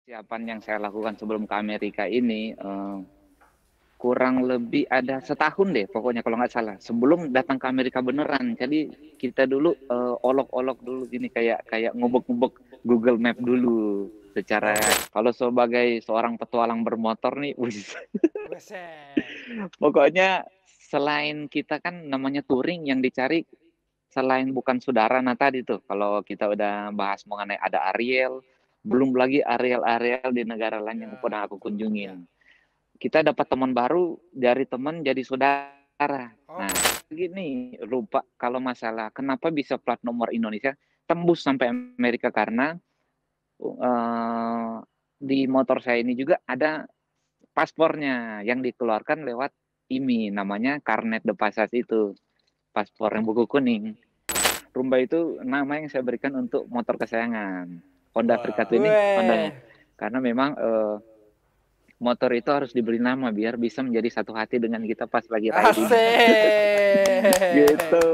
Persiapan yang saya lakukan sebelum ke Amerika ini, kurang lebih ada setahun deh pokoknya kalau nggak salah, sebelum datang ke Amerika beneran. Jadi kita dulu, olok-olok dulu gini, kayak kayak ngubek-ngubek Google Map dulu. Secara Oke. kalau sebagai seorang petualang bermotor nih, wis Weset. pokoknya selain kita kan namanya touring yang dicari selain bukan saudara, nah tadi tuh kalau kita udah bahas mengenai ada Ariel, belum lagi areal-areal di negara lain yang Ya, pernah aku betul. Ya. kunjungin. Kita dapat teman baru, dari teman jadi saudara. Nah, Oke. gini, lupa kalau masalah kenapa bisa plat nomor Indonesia tembus sampai Amerika karena di motor saya ini juga ada paspornya yang dikeluarkan lewat IMI, namanya Carnet de Passage itu, paspor yang buku kuning. Rumba itu nama yang saya berikan untuk motor kesayangan. Honda Freecad Wah. ini Honda, Weh. karena memang motor itu harus diberi nama biar bisa menjadi satu hati dengan kita pas lagi riding. Gitu.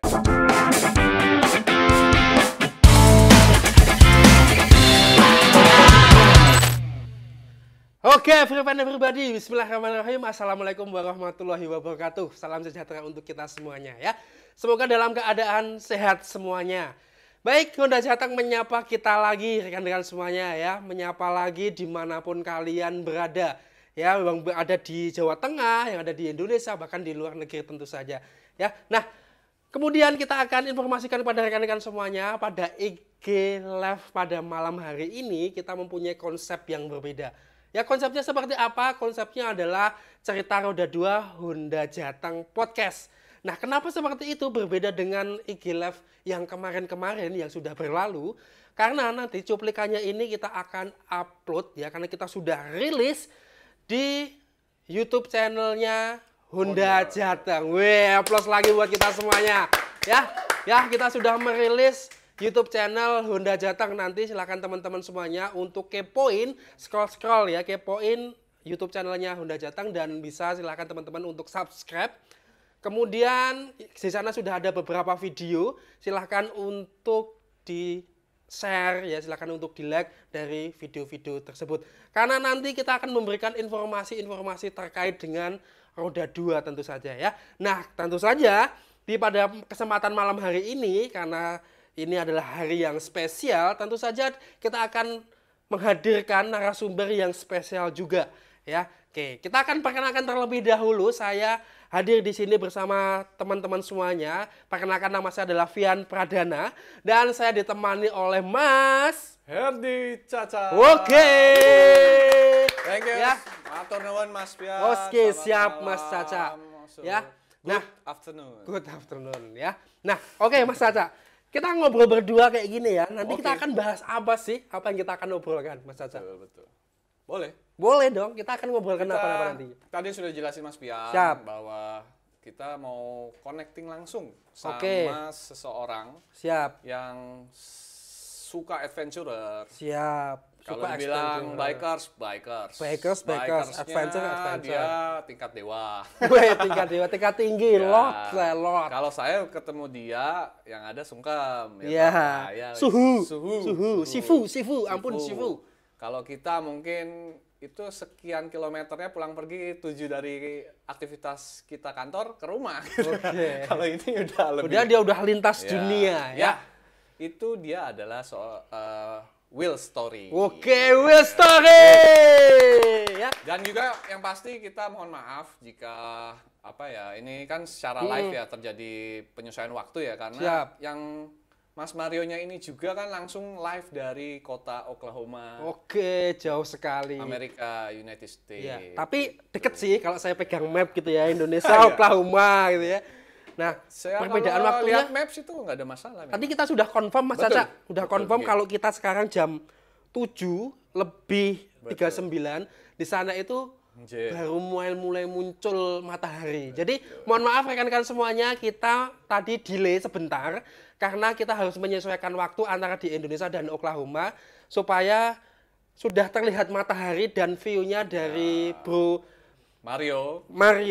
Asik. Oke. Oke, Freepanda pribadi. Bismillahirrahmanirrahim. Assalamualaikum warahmatullahi wabarakatuh. Salam sejahtera untuk kita semuanya ya. Semoga dalam keadaan sehat semuanya. Baik, Honda Jateng menyapa kita lagi rekan-rekan semuanya ya. Menyapa lagi dimanapun kalian berada. Ya, yang ada di Jawa Tengah, yang ada di Indonesia, bahkan di luar negeri tentu saja. Ya, nah kemudian kita akan informasikan kepada rekan-rekan semuanya pada IG Live pada malam hari ini kita mempunyai konsep yang berbeda. Ya konsepnya seperti apa? Konsepnya adalah cerita roda 2 Honda Jateng Podcast. Nah kenapa seperti itu berbeda dengan IG Live yang kemarin-kemarin yang sudah berlalu? Karena nanti cuplikannya ini kita akan upload ya karena kita sudah rilis di YouTube channelnya Honda Jateng. Wih, aplaus lagi buat kita semuanya. Ya, kita sudah merilis YouTube channel Honda Jateng. Nanti silakan teman-teman semuanya untuk kepoin, scroll-scroll ya, kepoin YouTube channelnya Honda Jateng dan bisa silakan teman-teman untuk subscribe. Kemudian di sana sudah ada beberapa video, silakan untuk di share ya, silakan untuk di like dari video-video tersebut. Karena nanti kita akan memberikan informasi-informasi terkait dengan roda 2 tentu saja ya. Nah, tentu saja pada kesempatan malam hari ini karena ini adalah hari yang spesial, tentu saja kita akan menghadirkan narasumber yang spesial juga ya. Oke, kita akan perkenalkan terlebih dahulu. Saya hadir di sini bersama teman-teman semuanya. Perkenalkan, nama saya adalah Vian Pradana dan saya ditemani oleh Mas Herdi Caca. Oke. Thank you. Ya. Matur nuwun Mas Pian. Oke, Selamat siap malam. Mas Caca. Ya. Nah, Nah, afternoon. good afternoon ya. Nah, oke Mas Caca. Kita ngobrol berdua kayak gini ya. Nanti kita Oke. akan bahas apa sih? Apa yang kita akan obrolkan, Mas Caca? Betul. Boleh. Boleh dong. Kita akan ngobrolkan Kita apa nanti. tadi sudah jelasin Mas Pian Siap. bahwa kita mau connecting langsung sama Oke. seseorang Siap. yang suka adventurer. Siap. Kalau Suka dibilang adventure. bikers, Bikers, adventure. dia tingkat dewa. Gue tingkat dewa, tingkat tinggi, Ya, lot. Kalau saya ketemu dia, yang ada sungkem. Iya. Ya, Suhu. suhu. Sifu, ampun Sifu. Kalau kita mungkin itu sekian kilometernya pulang pergi 7 dari aktivitas kita kantor ke rumah. Oke. Kalau ini udah lebih. Udah dia udah lintas Ya, dunia ya. Itu dia adalah Will Story. Oke, Will Story. Ya. Dan juga yang pasti kita mohon maaf jika apa ya, ini kan secara live ya terjadi penyesuaian waktu ya karena Siap. yang Mas Mario-nya ini juga kan langsung live dari kota Oklahoma, Oke, jauh sekali. Amerika, United States. Iya, tapi deket sih kalau saya pegang map gitu ya, Indonesia, Iya. Oklahoma gitu ya. Nah, Saya perbedaan kalau waktunya lihat maps itu nggak ada masalah. tadi kita sudah confirm Mas Betul. Caca, udah Betul, confirm iya. kalau kita sekarang jam 7 lebih 39 di sana itu Anjir. baru mulai muncul matahari. Jadi mohon maaf rekan-rekan semuanya, kita tadi delay sebentar karena kita harus menyesuaikan waktu antara di Indonesia dan Oklahoma supaya sudah terlihat matahari dan view-nya dari Bro Mario.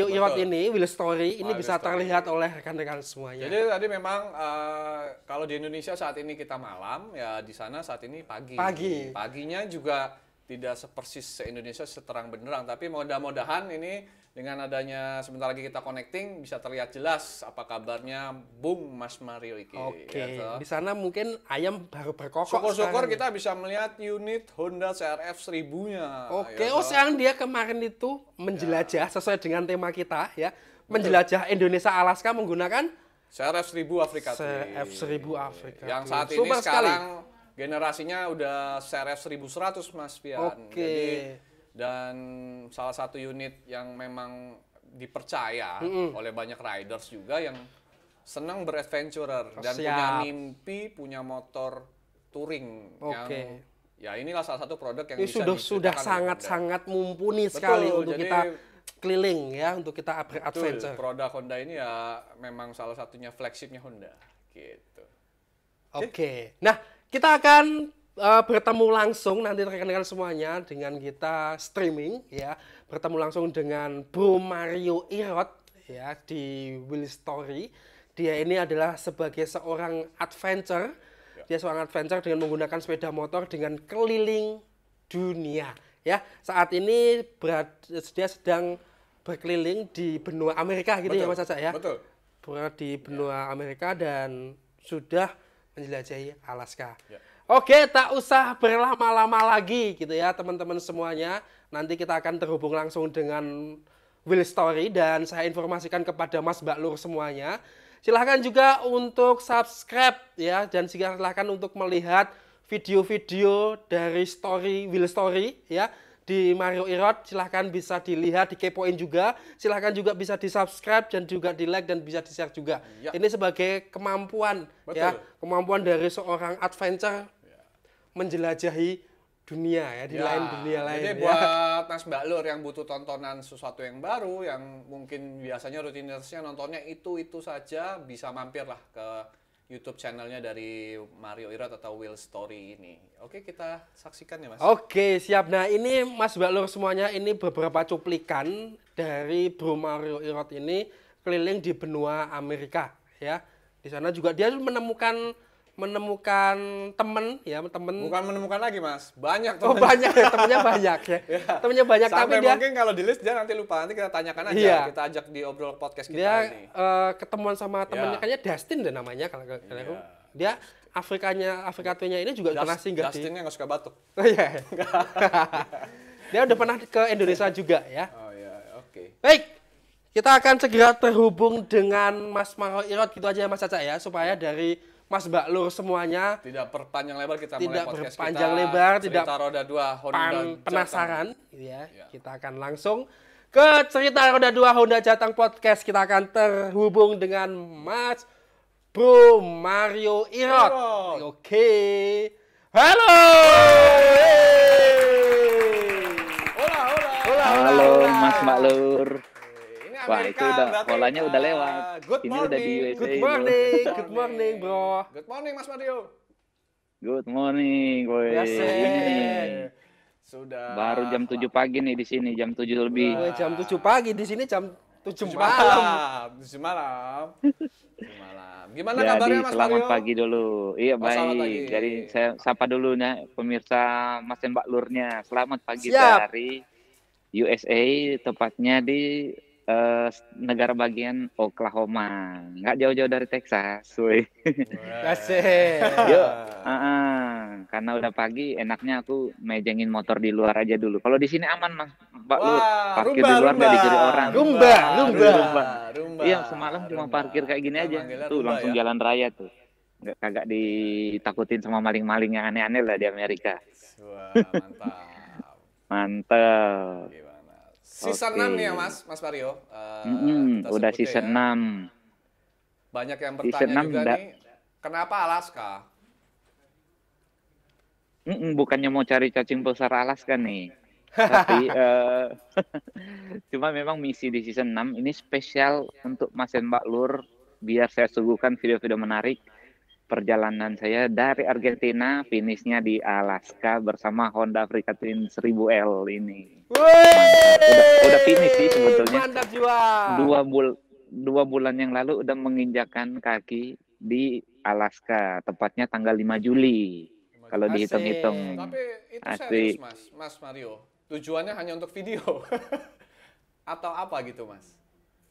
Irot Betul. ini, Will Story ini Wheel bisa Story. terlihat oleh rekan-rekan semuanya. Jadi tadi memang kalau di Indonesia saat ini kita malam, ya di sana saat ini pagi. Pagi. Paginya juga tidak sepersis se-Indonesia seterang benderang, tapi mudah-mudahan ini dengan adanya sebentar lagi kita connecting bisa terlihat jelas apa kabarnya Bung Mas Mario iki. Oke, Ya, toh. di sana mungkin ayam baru berkokok. Syukur-syukur sekarang. kita bisa melihat unit Honda CRF 1000-nya. Oke, ya, oh toh. sekarang dia kemarin itu menjelajah sesuai dengan tema kita ya, menjelajah Indonesia Alaska menggunakan CRF 1000 Afrika. CF1000 Afrika. Yang saat ini Super sekali. sekarang generasinya udah CRF 1100 Mas Pian. Oke. Jadi, dan salah satu unit yang memang dipercaya oleh banyak riders juga yang senang beradventurer dan Siap. punya mimpi punya motor touring yang Oke. ya inilah salah satu produk yang Ini bisa sudah diceritakan oleh Honda. sangat-sangat mumpuni sekali untuk jadi- kita keliling ya, untuk kita Betul, beradventure. produk Honda ini ya memang salah satunya flagshipnya Honda gitu. Oke. Nah, kita akan bertemu langsung nanti rekan-rekan semuanya dengan kita streaming ya, bertemu langsung dengan Bro Mario Irot ya di Will Story. Dia ini adalah sebagai seorang adventure. Dia seorang adventure dengan menggunakan sepeda motor dengan keliling dunia ya. Saat ini dia sedang berkeliling di benua Amerika gitu ya Mas Caca ya. Betul. Berada di benua Amerika dan sudah menjelajahi Alaska. Ya. Oke, tak usah berlama-lama lagi gitu ya teman-teman semuanya. Nanti kita akan terhubung langsung dengan Will Story dan saya informasikan kepada Mas Mbak Lur semuanya. Silahkan juga untuk subscribe ya dan silahkan untuk melihat video-video dari Will Story ya. Di Mario Irot silahkan bisa dilihat, dikepoin juga. Silahkan juga bisa di subscribe dan juga di like dan bisa di share juga. Ya. Ini sebagai kemampuan ya, kemampuan dari seorang adventure menjelajahi dunia ya, di lain dunia lain. Jadi ya. buat Mas Mbak Lur yang butuh tontonan sesuatu yang baru, yang mungkin biasanya rutinitasnya nontonnya itu saja, bisa mampirlah ke YouTube channelnya dari Mario Irot atau Will Story ini. Oke, kita saksikan ya Mas. Oke, siap. Nah, ini Mas Mbak Lur semuanya, ini beberapa cuplikan dari Bro Mario Irot ini keliling di benua Amerika ya. Di sana juga dia menemukan temen ya, temen. Bukan menemukan lagi Mas, banyak Oh, banyak ya, temennya banyak ya. Temennya banyak, tapi Sampai dia mungkin kalau di list dia nanti lupa, nanti kita tanyakan aja, Iya. kita ajak di obrol podcast kita dia ini. ketemuan sama temennya, Ya. kayaknya Dustin deh namanya kalau aku. Dia Afrika Twin-nya ini juga pernah singgah di. Justinnya nggak suka batuk. Oh iya. Dia udah pernah ke Indonesia juga ya. Oh iya, oke. Baik, kita akan segera terhubung dengan Mas Mario Irot gitu aja ya Mas Caca ya, supaya dari Mas Mbak Lur semuanya Tidak berpanjang lebar kita Tidak mulai podcast berpanjang kita. lebar, tidak Cerita roda 2 Honda penasaran gitu ya. Ya. Kita akan langsung ke cerita roda 2 Honda Jateng Podcast. Kita akan terhubung dengan Mas Bro Mario Irot. Irot. Oke. Halo. Hola, hola. Halo Mas Mbak Lur. Ini Wah, Amerika, itu udah berarti, polanya udah lewat. Good Ini morning. udah di USA. Good morning. Good morning, Bro. Good morning, Mas Mario. Good morning, woi. Biasa. Ini nih. Sudah. Baru jam 7 pagi nih di sini, jam 7 lebih. Gue jam 7 pagi, di sini jam 7 7 malam. malam. 7 malam. 7 malam. Gimana Jadi kabarnya Mas selamat Mario? pagi dulu. Iya selamat pagi. baik. Jadi saya sapa dulu nih pemirsa Mas dan Mbak Lurnya. Selamat pagi Siap. dari USA, tepatnya di negara bagian Oklahoma. Nggak jauh-jauh dari Texas, woi. Asik. Yuk, karena udah pagi, enaknya aku mejengin motor di luar aja dulu. Kalau di sini aman Mas, Mbak Lur. Parkir di luar nggak dicuri orang. Rumba. Rumba. Iya, semalam cuma parkir kayak gini Kita aja. manggilnya Tuh rumba langsung ya. jalan raya tuh. Nggak kagak ditakutin sama maling-maling yang aneh-aneh lah di Amerika. Wah, mantap. Mantap. Gimana? Season Oke. 6 nih ya Mas Mario. Kita Udah sebutnya season ya. 6. Banyak yang Season bertanya 6 juga udah. nih, kenapa Alaska? Bukannya mau cari cacing besar Alaska nih. Tapi cuma memang misi di season 6 ini spesial untuk Mas dan Mbak Lur, biar saya suguhkan video-video menarik perjalanan saya dari Argentina, finishnya di Alaska bersama Honda Africa Twin 1000L ini. Udah finish sih sebetulnya. Mantap jiwa. Dua bulan yang lalu udah menginjakan kaki di Alaska, tepatnya tanggal 5 Juli. Kalau Asik. dihitung-hitung. Tapi itu Asik. serius Mas Mario. Tujuannya hanya untuk video atau apa gitu Mas?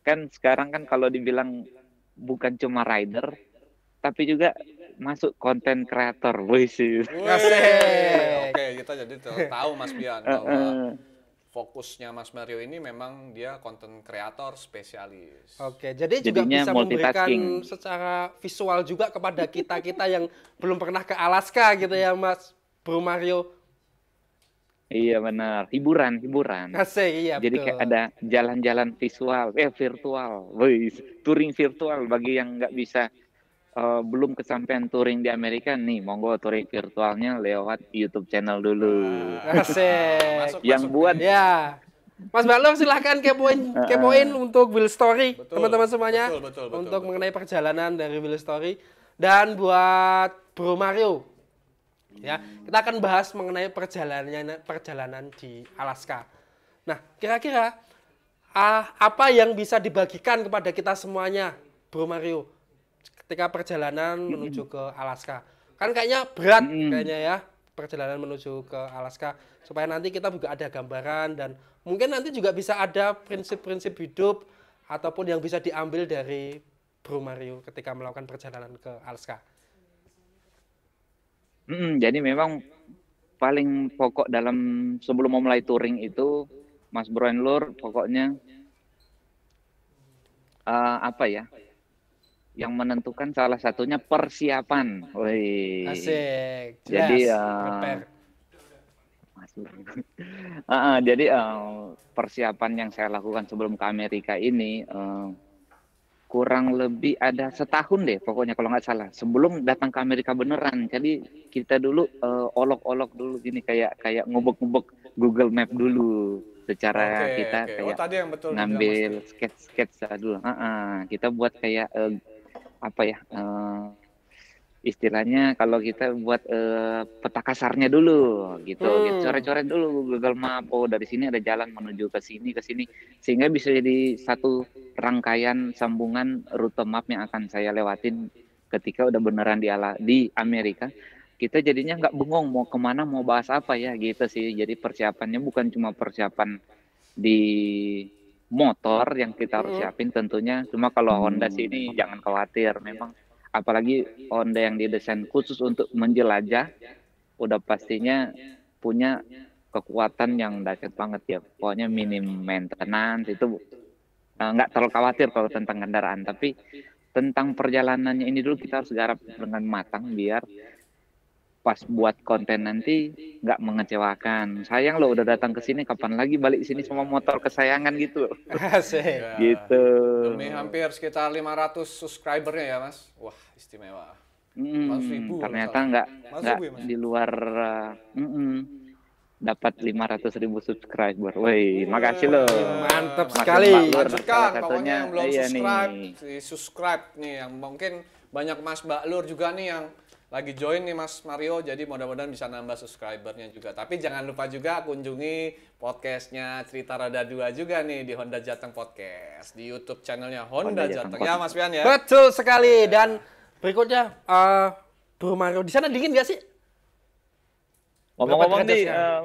Kan sekarang kan kalau dibilang bukan cuma rider, tapi juga masuk konten kreator. Wih sih. Asik. Oke, kita jadi tahu Mas Bian bahwa fokusnya Mas Mario ini memang dia konten kreator spesialis. Oke, jadi juga Jadinya bisa memberikan multitasking. secara visual juga kepada kita-kita yang belum pernah ke Alaska gitu ya, Mas Bro Mario. Iya benar, hiburan. Asik, iya Jadi betul. kayak ada jalan-jalan virtual. Wih, touring virtual bagi yang nggak bisa belum kesampaian touring di Amerika nih, monggo touring virtualnya lewat YouTube channel dulu. Asik. Yang buat Ya. Mas Balong silahkan kepoin untuk Will Story, Betul, teman-teman semuanya. betul, untuk betul. mengenai perjalanan dari Will Story. Dan buat Bro Mario, ya, kita akan bahas mengenai perjalanan di Alaska. Nah, kira-kira apa yang bisa dibagikan kepada kita semuanya, Bro Mario, ketika perjalanan menuju ke Alaska? Kan kayaknya berat kayaknya ya, perjalanan menuju ke Alaska, supaya nanti kita juga ada gambaran dan mungkin nanti juga bisa ada prinsip-prinsip hidup ataupun yang bisa diambil dari Bro Mario ketika melakukan perjalanan ke Alaska. Jadi memang paling pokok dalam sebelum memulai touring itu, Mas Bro and Lur, pokoknya apa ya? Yang menentukan salah satunya persiapan. Wih. Asik. Jadi prepare. jadi persiapan yang saya lakukan sebelum ke Amerika ini kurang lebih ada setahun deh, pokoknya kalau nggak salah. Sebelum datang ke Amerika beneran. Jadi kita dulu olok-olok dulu gini, kayak ngubek-ngubek Google Map dulu. Secara kita kayak tadi yang betul ngambil sketch dulu. Kita buat kayak apa ya? Istilahnya kalau kita buat peta kasarnya dulu gitu, coret-coret dulu Google Map. Oh, dari sini ada jalan menuju ke sini, sehingga bisa jadi satu rangkaian sambungan rute map yang akan saya lewatin ketika udah beneran di Amerika. Kita jadinya nggak bengong mau kemana, mau bahas apa ya gitu sih. Jadi persiapannya bukan cuma persiapan di motor yang kita harus siapin tentunya, cuma kalau Honda sih ini jangan khawatir, memang apalagi Honda yang didesain khusus untuk menjelajah, udah pastinya punya kekuatan yang dahsyat banget ya. Pokoknya minim maintenance itu nggak terlalu khawatir kalau tentang kendaraan. Tapi tentang perjalanannya ini dulu kita harus garap dengan matang biar pas buat konten nanti nggak mengecewakan. Sayang lo udah datang ke sini, kapan lagi balik sini sama motor kesayangan gitu. Asik. Ya, Gitu. Demi hampir sekitar 500 subscribernya ya Mas. Wah, istimewa. 100.000 Ternyata kalau nggak Masuk ya, Mas? di luar dapat 500.000 subscriber. Woi, makasih lo. Mantap Mas sekali. Mbak Lur, Lanjutkan, salah pokoknya satunya yang belum iya subscribe, nih. subscribe nih, yang mungkin banyak Mas Mbak Lur juga nih yang lagi join nih Mas Mario, jadi mudah-mudahan bisa nambah subscribernya juga. Tapi jangan lupa juga kunjungi podcastnya Cerita Roda 2 juga nih di Honda Jateng Podcast, di YouTube channelnya Honda Jateng. Ya Mas Pian ya. Betul sekali. Dan berikutnya Bro Mario, di sana dingin nggak sih? Ngomong-ngomong Berapa derajat nih, sekarang?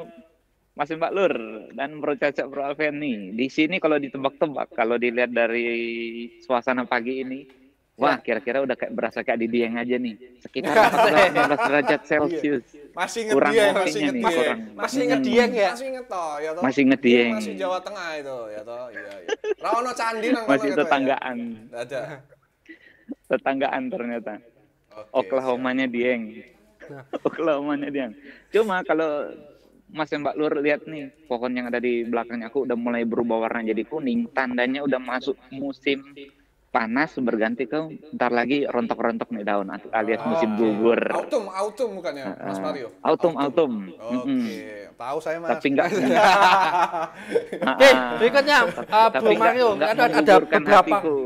Mas Mbak Lur dan Bro Caca Bro Alven nih, di sini kalau ditebak-tebak, kalau dilihat dari suasana pagi ini, wah kira-kira udah kayak berasa kayak di Dieng aja nih, sekitar 14-15 derajat Celcius. Masih inget Kurang dia, kopinya nih, kurang. Masih inget Dieng ya? Masih inget toh, ya toh. Masih inget Iya, Dieng. masih Jawa Tengah itu, ya toh. Iya, iya. Rawono candi nang Masih kono gitu ya? tetanggaan, Ada. tetanggaan ternyata. Oke, Oklahoma-nya Dieng. Oklahoma-nya Dieng. Cuma kalau Mas dan Mbak Lur lihat nih, pohon yang ada di belakangnya aku udah mulai berubah warna jadi kuning, tandanya udah masuk musim panas, berganti ke ntar lagi rontok-rontok nih daun alias musim gugur. Autumn bukan ya, Mas Mario? Autumn. Oke, tahu saya Mas. Tapi enggak Oke, berikutnya tapi Bro Mario, enggak ada menggugurkan beberapa hatiku.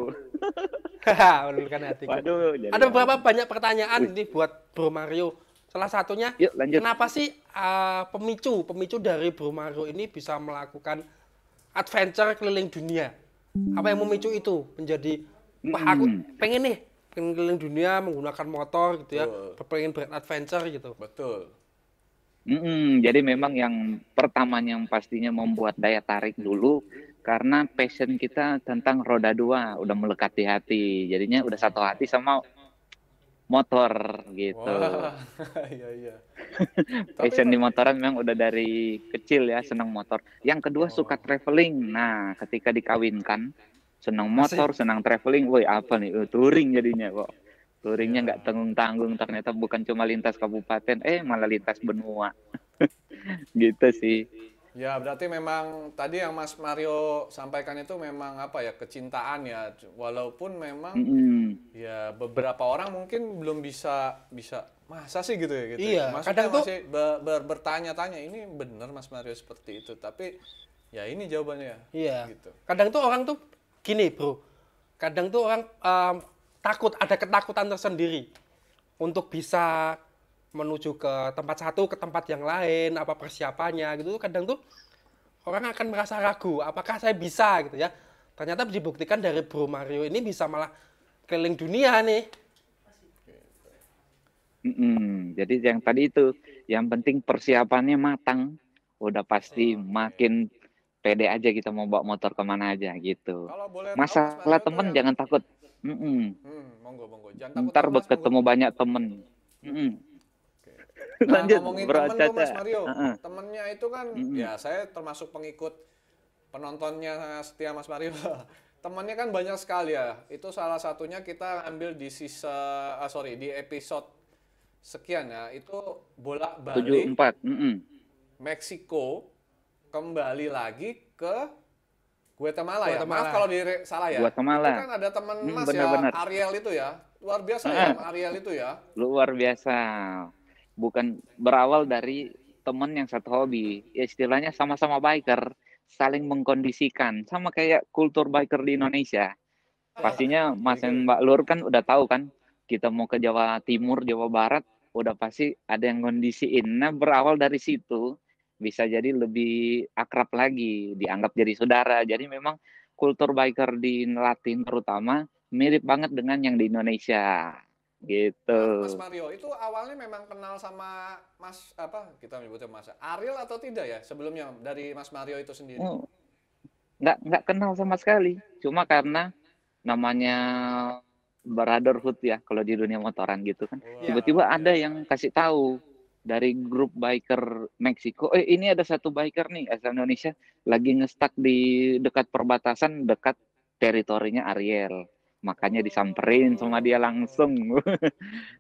Haha, meluluhkan hatiku. Waduh, jadi Ada beberapa awan. banyak pertanyaan Wih, nih buat Bro Mario. Salah satunya, yuk lanjut. kenapa sih pemicu dari Bro Mario ini bisa melakukan adventure keliling dunia? Apa yang memicu itu menjadi, wah aku Mm-mm. pengen nih, pengen keliling dunia menggunakan motor gitu ya, Betul. pengen beradventure gitu. Betul. Jadi memang yang pertamanya yang pastinya membuat daya tarik dulu karena passion kita tentang roda dua udah melekat di hati. Jadinya udah satu hati sama motor gitu. Wah, iya iya. Tapi Passion di motoran memang udah dari kecil ya senang motor. Yang kedua suka oh, traveling. Nah, ketika dikawinkan senang motor, Asik. senang traveling, woi apa nih? Touring jadinya kok. Touringnya nggak ya. tanggung-tanggung, ternyata bukan cuma lintas kabupaten, malah lintas benua. Gitu sih. Ya, berarti memang tadi yang Mas Mario sampaikan itu memang apa ya, kecintaan ya. Walaupun memang Mm-mm. ya beberapa orang mungkin belum bisa bisa masa sih gitu ya gitu ya. Iya, Maksudnya kadang tuh, masih bertanya-tanya ini benar Mas Mario seperti itu. Tapi ya ini jawabannya iya, gitu. kadang tuh orang tuh gini bro, kadang tuh orang takut, ada ketakutan tersendiri untuk bisa menuju ke tempat satu ke tempat yang lain, apa persiapannya gitu. Kadang tuh orang akan merasa ragu, apakah saya bisa gitu ya. Ternyata dibuktikan dari Bro Mario ini bisa malah keliling dunia nih. Jadi yang tadi itu, yang penting persiapannya matang, udah pasti Oke. makin pede aja kita mau bawa motor kemana aja gitu. Kalau boleh tahu Mas Masalah Mario tuh temen yang jangan takut. Mm-mm. monggo monggo. Jangan takut Ntar apa Mas, monggo. ketemu banyak temen. Mm-mm. Oke. Nah, Lanjut, ngomongin Bro temen tuh Mas Caca. Mario, Heeh. temennya itu kan Mm-mm. ya saya termasuk pengikut penontonnya setia Mas Mario. Temennya kan banyak sekali ya. Itu salah satunya kita ambil di di episode sekian ya. Itu Tujuh bolak-balik empat. Mm-mm. Meksiko kembali lagi ke Guatemala ya. Maaf Guatemala. kalau salah ya. Itu Guatemala. kan ada teman Mas ya, Benar-benar. Ariel itu ya. Luar biasa ya, Heeh. Ariel itu ya. Luar biasa. Bukan berawal dari temen yang satu hobi. Ya, istilahnya sama-sama biker, saling mengkondisikan. Sama kayak kultur biker di Indonesia. Pastinya Mas Oke. dan Mbak Lur kan udah tahu kan, kita mau ke Jawa Timur, Jawa Barat, udah pasti ada yang kondisiin. Nah, berawal dari situ, bisa jadi lebih akrab lagi, dianggap jadi saudara. Jadi memang kultur biker di Latin terutama mirip banget dengan yang di Indonesia. Gitu. Maaf Mas Mario, itu awalnya memang kenal sama Mas apa kita menyebutnya Mas Ariel atau tidak ya sebelumnya dari Mas Mario itu sendiri? Oh, nggak kenal sama sekali. Cuma karena namanya brotherhood ya kalau di dunia motoran gitu kan. Iya. Tiba-tiba Wah, ada ya. yang kasih tahu dari grup biker Meksiko, ini ada satu biker nih asal Indonesia lagi ngestak di dekat perbatasan dekat teritorinya Ariel. Makanya disamperin sama dia Oh. langsung. Udah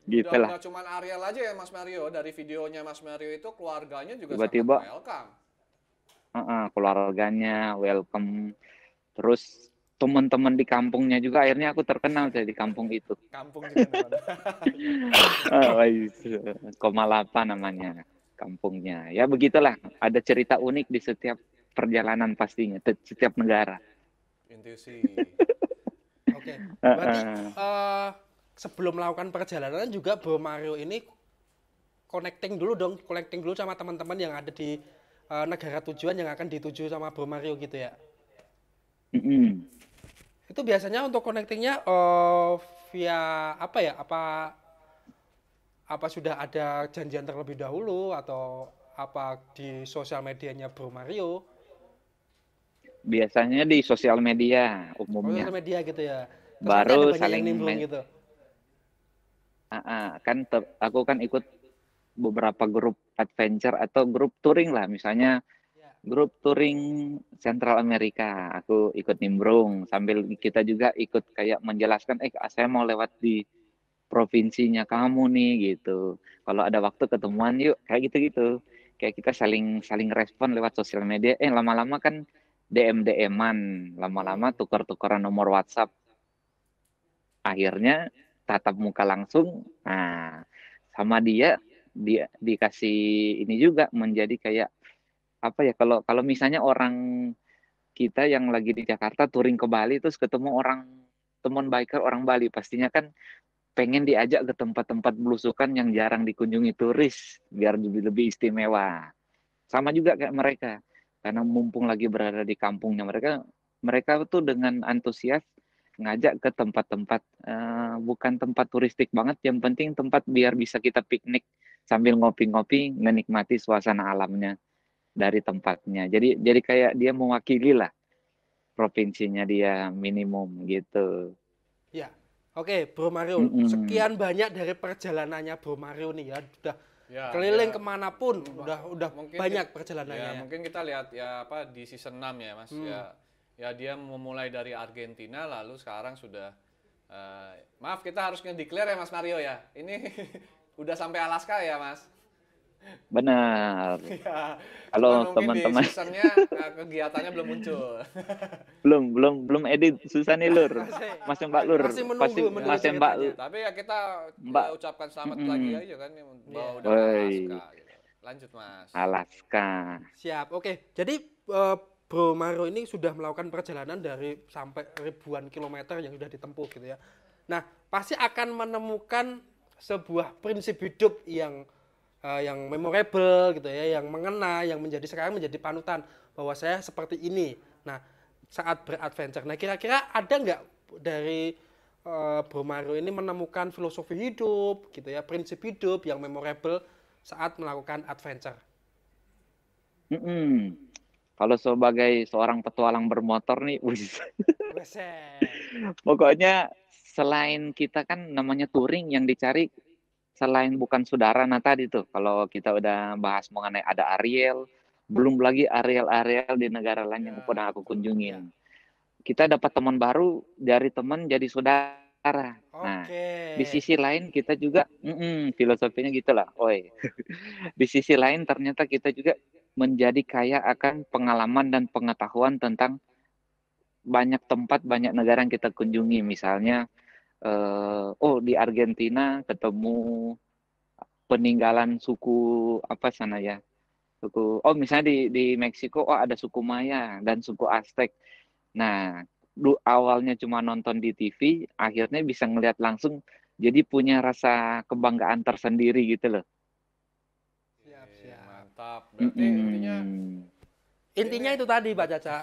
Gitulah. nggak cuman Ariel aja ya Mas Mario, dari videonya Mas Mario itu keluarganya juga sangat Tiba-tiba welcome. keluarganya welcome. Terus teman-teman di kampungnya juga akhirnya aku terkenal di kampung itu. Kampung juga teman. Komalapa namanya kampungnya. Ya begitulah, ada cerita unik di setiap perjalanan pastinya, setiap negara. Intuisi. Oke, berarti sebelum melakukan perjalanan juga Bro Mario ini connecting dulu sama teman-teman yang ada di negara tujuan yang akan dituju sama Bro Mario gitu ya. Mm-mm. Itu biasanya untuk connectingnya via apa ya? Apa sudah ada janjian terlebih dahulu atau apa di sosial medianya Bro Mario? Biasanya di sosial media Oh, umumnya. sosial media gitu ya. Terus nanti ada Baru banyak yang saling nimbrung gitu. kan aku kan ikut beberapa grup adventure atau grup touring lah, misalnya Ya. grup touring Central Amerika. Aku ikut nimbrung sambil kita juga ikut kayak menjelaskan, saya mau lewat di provinsinya kamu nih gitu. Kalau ada waktu ketemuan yuk, kayak gitu-gitu. Kayak kita saling saling respon lewat sosial media. Lama-lama kan DM-DM-an, lama-lama tukar-tukaran nomor WhatsApp. Akhirnya tatap muka langsung. Nah, sama dia dikasih ini juga menjadi kayak apa ya, kalau kalau misalnya orang kita yang lagi di Jakarta touring ke Bali terus ketemu orang teman biker orang Bali, pastinya kan pengen diajak ke tempat-tempat belusukan yang jarang dikunjungi turis biar lebih istimewa. Sama juga kayak mereka, karena mumpung lagi berada di kampungnya mereka, mereka tuh dengan antusias ngajak ke tempat-tempat bukan tempat turistik banget, yang penting tempat biar bisa kita piknik sambil ngopi-ngopi, menikmati suasana alamnya dari tempatnya. Jadi kayak dia mewakili lah provinsinya dia minimum gitu. Ya. Oke, Bro Mario. Mm-mm. Sekian banyak dari perjalanannya Bro Mario nih ya. Udah Ya, keliling ya. kemanapun, udah Mungkin banyak kita, perjalanannya ya, ya. mungkin kita lihat ya apa di season 6 ya, Mas. Ya dia memulai dari Argentina lalu sekarang sudah maaf kita harus nge-declare ya Mas Mario ya. Ini udah sampai Alaska ya, Mas. Benar. Ya, cuman Kalau mungkin di teman-teman seasonnya kegiatannya belum muncul. belum edit, susah nih Lur. Mas Mbak Lur, Masih pasti menunggu Mas Mbak ceritanya. Tapi ya kita Mbak. ucapkan selamat Mm-mm. lagi aja kan yang bawa udah ke Woi, Alaska gitu. Lanjut, Mas. Alaska. Siap. Oke. Jadi Bro Mario ini sudah melakukan perjalanan dari sampai ribuan kilometer yang sudah ditempuh gitu ya. Nah, pasti akan menemukan sebuah prinsip hidup yang memorable gitu ya, yang mengena, yang sekarang menjadi panutan bahwa saya seperti ini. Nah, saat beradventure. Nah, kira-kira ada nggak dari Bro Mario ini menemukan filosofi hidup gitu ya, prinsip hidup yang memorable saat melakukan adventure? Mm-mm. Kalau sebagai seorang petualang bermotor nih, Weset. pokoknya selain kita kan namanya touring yang dicari selain bukan saudara. Nah tadi tuh kalau kita udah bahas mengenai ada Ariel, belum lagi Ariel-Ariel di negara lain yang pernah aku Ya. kunjungin. Kita dapat teman baru, dari teman jadi saudara. Nah, di Oke. sisi lain kita juga, filosofinya gitulah. Oi. Di sisi lain ternyata kita juga menjadi kaya akan pengalaman dan pengetahuan tentang banyak tempat, banyak negara yang kita kunjungi. Misalnya, di Argentina ketemu peninggalan suku apa sana ya? Misalnya di Meksiko, ada suku Maya dan suku Aztec. Nah, awalnya cuma nonton di TV, akhirnya bisa ngelihat langsung, jadi punya rasa kebanggaan tersendiri gitu loh. Siap. Mantap. Berarti Intinya ini itu tadi, Pak Caca.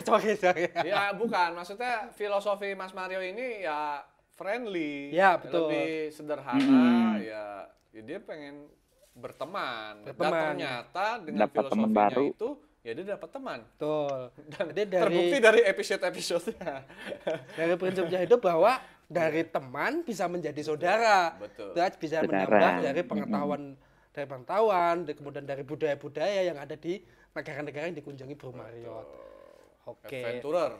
Sorry. ya bukan, maksudnya filosofi Mas Mario ini ya friendly, Ya, betul. lebih sederhana, ya dia pengen berteman. Dan Berteman. ternyata dengan Dapat teman filosofinya baru. itu, ya dia dapat teman. Betul. Dan Jadi terbukti dari episode-episodenya. dari prinsipnya hidup bahwa dari teman bisa menjadi saudara. Betul. Terus bisa Saudara. menambah dari pengetahuan, kemudian dari budaya-budaya yang ada di negara-negara yang dikunjungi Bro Mario. Oke. Adventurer.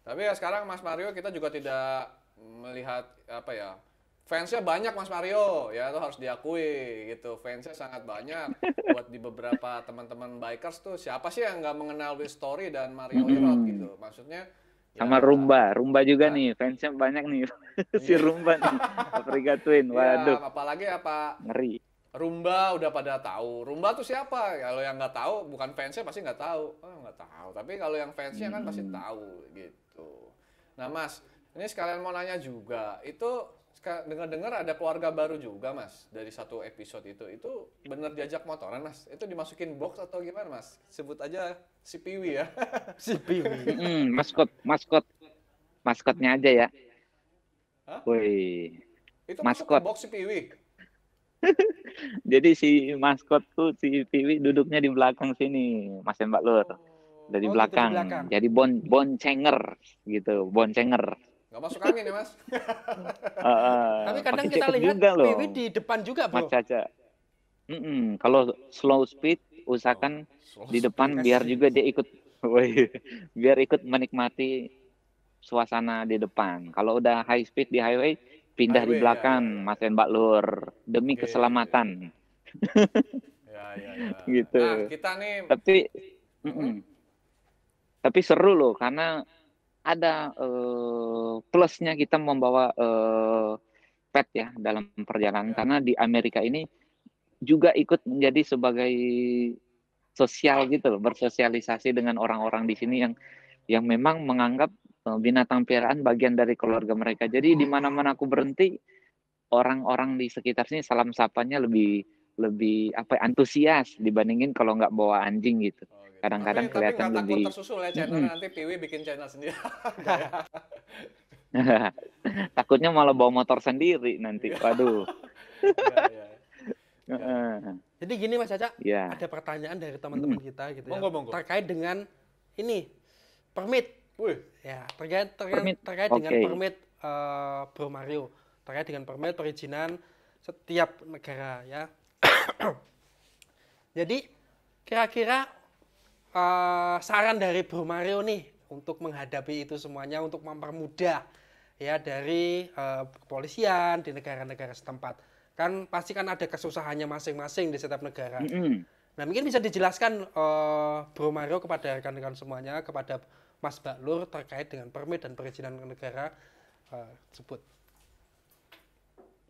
Tapi ya sekarang Mas Mario kita juga tidak melihat apa ya, fansnya banyak Mas Mario ya, itu harus diakui gitu, fansnya sangat banyak. Buat di beberapa teman-teman bikers tuh siapa sih yang nggak mengenal Will Story dan Mario Irot gitu, maksudnya ya, Sama Rumba juga nih, fansnya banyak nih. Si Rumba nih, Afrika Twin, waduh, ya apalagi apa ngeri. Rumba udah pada tahu. Rumba tuh siapa? Kalau yang nggak tahu, bukan fansnya pasti nggak tahu. Oh, nggak tahu. Tapi kalau yang fansnya kan pasti tahu gitu. Nah Mas, ini sekalian mau nanya juga. Itu dengar-dengar ada keluarga baru juga Mas dari satu episode itu. Itu bener diajak motoran Mas? Itu dimasukin box atau gimana Mas? Sebut aja si Piwi ya. Si Piwi. Maskotnya aja ya. Hah? Woi, Itu masuk maskot. ke box si Piwi. Jadi si maskotku si Piwi duduknya di belakang sini, Mas Mbak Lur. Dari Oh, gitu, di belakang. belakang. Jadi boncenger gitu, boncenger. Nggak masuk angin ya Mas? Tapi kadang Tapi kita cepet lihat juga loh, Piwi di depan juga, Mas Bro. Caca. Kalau slow speed usahakan di depan biar juga dia ikut, biar ikut menikmati suasana di depan. Kalau udah high speed di highway, pindah di Highway, belakang, ya. Mas Mbak Lur, demi Oke. keselamatan. Ya. Gitu. Nah, kita nih Tapi seru loh, karena ada plusnya kita membawa pet ya dalam perjalanan, karena di Amerika ini juga ikut menjadi sebagai sosial gitu loh, bersosialisasi dengan orang-orang di sini yang memang menganggap binatang piaraan bagian dari keluarga mereka. Jadi di mana-mana aku berhenti, orang-orang di sekitar sini salam sapanya lebih lebih apa ya, antusias dibandingin kalau nggak bawa anjing gitu. Oh gitu. Kadang-kadang Tapi kelihatan nggak takut lebih tersusul ya channelnya, mm-mm. nanti Piwi bikin channel sendiri. Nggak ya? Takutnya malah bawa motor sendiri nanti. Iya, Waduh. iya, iya. Iya, iya. Heeh. Jadi gini Mas Caca, Ya. ada pertanyaan dari teman-teman Mm. kita gitu ya, Monggo, monggo. terkait dengan ini permit. Wih, Ya, terkait terkait, Permit. terkait dengan Oke. permit Bro Mario, terkait dengan permit perizinan setiap negara ya. Jadi kira-kira saran dari Bro Mario nih untuk menghadapi itu semuanya, untuk mempermudah ya dari kepolisian di negara-negara setempat. Kan pasti kan ada kesusahannya masing-masing di setiap negara. Mm-mm. Nah, mungkin bisa dijelaskan Bro Mario kepada rekan-rekan semuanya, kepada Mas Baklur terkait dengan permit dan perizinan negara tersebut.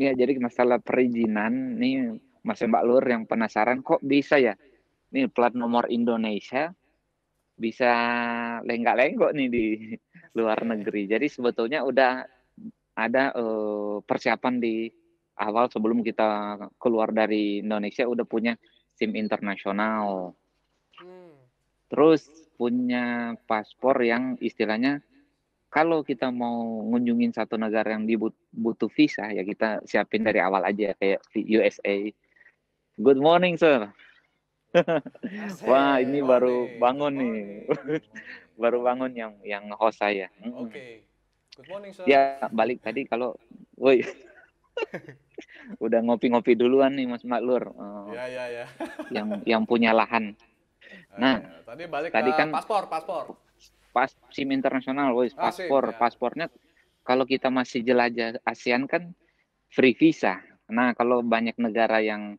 Ya, jadi masalah perizinan nih Mas Mbak Lur yang penasaran kok bisa ya? Nih plat nomor Indonesia bisa lenggak-lenggok nih di luar Oke. negeri. Jadi sebetulnya udah ada persiapan di awal sebelum kita keluar dari Indonesia udah punya SIM internasional. Hmm. Terus punya paspor yang istilahnya kalau kita mau ngunjungin satu negara yang butuh visa ya kita siapin dari awal aja kayak USA. Good morning, sir. Wah, Asik. ini Good baru morning, good bangun nih. morning, good morning. Baru bangun yang host saya. Oke. Good morning, sir. Ya, balik tadi kalau woi, udah ngopi-ngopi duluan nih Mas Maklur. Ya, ya, ya. Yang punya lahan. Nah, Tadi balik ke tadi kan paspor, paspor. pas SIM internasional, woi, Asik, ya. paspornya kalau kita masih jelajah ASEAN kan free visa. Nah, kalau banyak negara yang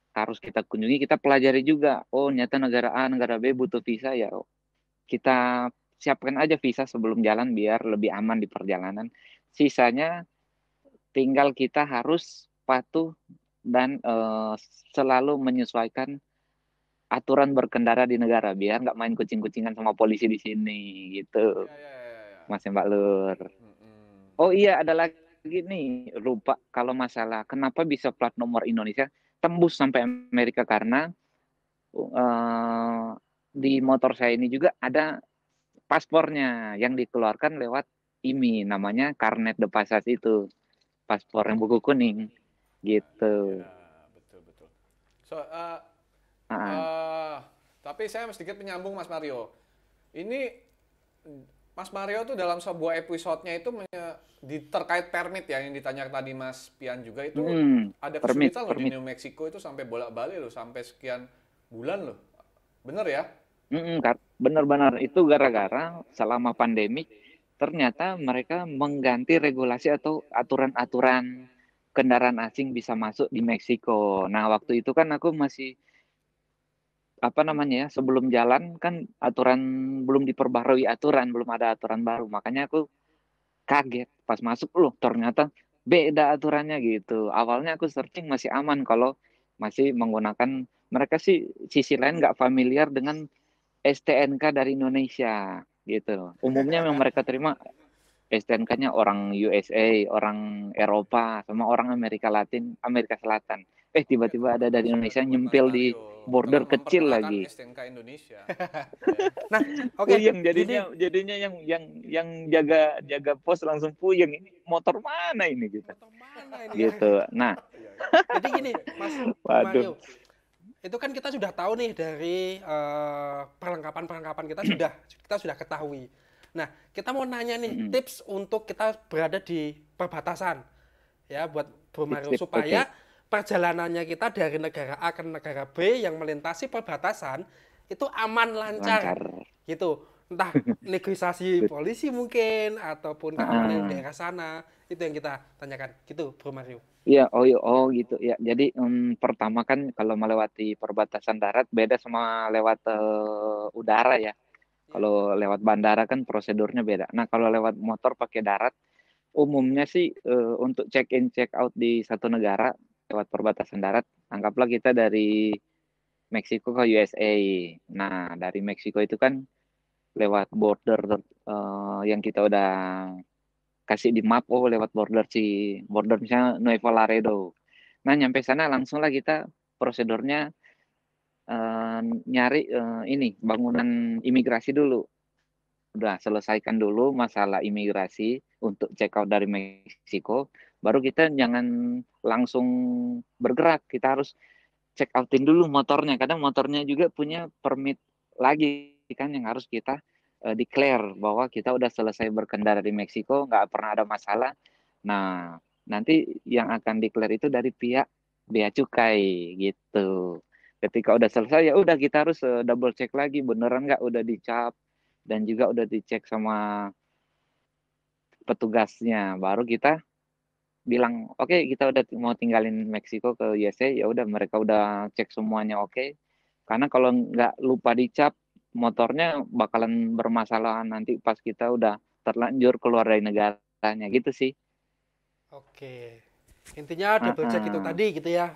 harus kita kunjungi, kita pelajari juga. Oh, nyata negara A, negara B butuh visa ya. Kita siapkan aja visa sebelum jalan biar lebih aman di perjalanan. Sisanya tinggal kita harus patuh dan selalu menyesuaikan aturan berkendara di negara biar nggak main kucing-kucingan sama polisi di sini gitu, Ya, ya, ya, ya. Mas Mbak Lur. Mm-mm. Oh iya, ada lagi nih, lupa kalau masalah kenapa bisa plat nomor Indonesia tembus sampai Amerika karena di motor saya ini juga ada paspornya yang dikeluarkan lewat IMI, namanya Karnet de Passage itu, paspor yang buku kuning gitu. Ya, betul, betul. So, Ah, tapi saya sedikit menyambung Mas Mario. Ini Mas Mario tuh dalam sebuah episodenya itu terkait permit ya yang ditanya tadi Mas Pian juga itu ada kesulitan loh di permit. New Mexico itu sampai bolak-balik loh sampai sekian bulan loh. Bener ya? Benar-benar itu gara-gara selama pandemi ternyata mereka mengganti regulasi atau aturan-aturan kendaraan asing bisa masuk di Meksiko. Nah, waktu itu kan aku masih apa namanya ya, sebelum jalan kan aturan belum diperbarui aturan, belum ada aturan baru. Makanya aku kaget pas masuk loh ternyata beda aturannya gitu. Awalnya aku searching masih aman kalau masih menggunakan mereka sih sisi lain nggak familiar dengan STNK dari Indonesia gitu. Umumnya yang mereka terima STNK-nya orang USA, orang Eropa, sama orang Amerika Latin, Amerika Selatan. Oke, Tiba-tiba ada dari khusus ada Indonesia buat Mas nyempil di Mario. Telah border kecil memperkenalkan lagi. STNK Indonesia. Ya. Nah, oke, Puyeng gini. jadinya yang jaga pos langsung puyeng, ini motor mana ini gitu. Motor mana ini ya? Gitu. Nah, Iya, iya. Jadi gini, Mas Bro waduh. Mario, itu kan kita sudah tahu nih dari perlengkapan-perlengkapan kita sudah ketahui. Nah, kita mau nanya nih Mm-mm. tips untuk kita berada di perbatasan ya buat Bro Mario Tips-tips, supaya oke. perjalanannya kita dari negara A ke negara B yang melintasi perbatasan itu aman lancar Lancar. gitu. Entah negosiasi Good. polisi mungkin ataupun keamanan di daerah sana, itu yang kita tanyakan gitu Bro Mario. Iya, gitu ya. Jadi pertama kan kalau melewati perbatasan darat beda sama lewat udara ya. Ya. Kalau lewat bandara kan prosedurnya beda. Nah, kalau lewat motor pakai darat, umumnya sih untuk check in check out di satu negara lewat perbatasan darat, anggaplah kita dari Meksiko ke USA. Nah, dari Meksiko itu kan lewat border yang kita udah kasih di map, oh lewat border misalnya Nuevo Laredo. Nah nyampe sana langsung lah kita prosedurnya nyari ini bangunan imigrasi dulu. Udah selesaikan dulu masalah imigrasi untuk check out dari Meksiko, baru kita jangan langsung bergerak, kita harus check outin dulu motornya. Kadang motornya juga punya permit lagi kan yang harus kita declare bahwa kita udah selesai berkendara di Meksiko, nggak pernah ada masalah. Nah, nanti yang akan declare itu dari pihak bea cukai gitu. Ketika udah selesai ya udah kita harus double check lagi beneran nggak udah dicap dan juga udah dicek sama petugasnya. Baru kita bilang oke, kita udah mau tinggalin Meksiko ke USA, ya udah mereka udah cek semuanya oke. Karena kalau nggak lupa dicap motornya bakalan bermasalah nanti pas kita udah terlanjur keluar dari negaranya gitu sih. Oke. Intinya double check itu tadi gitu ya,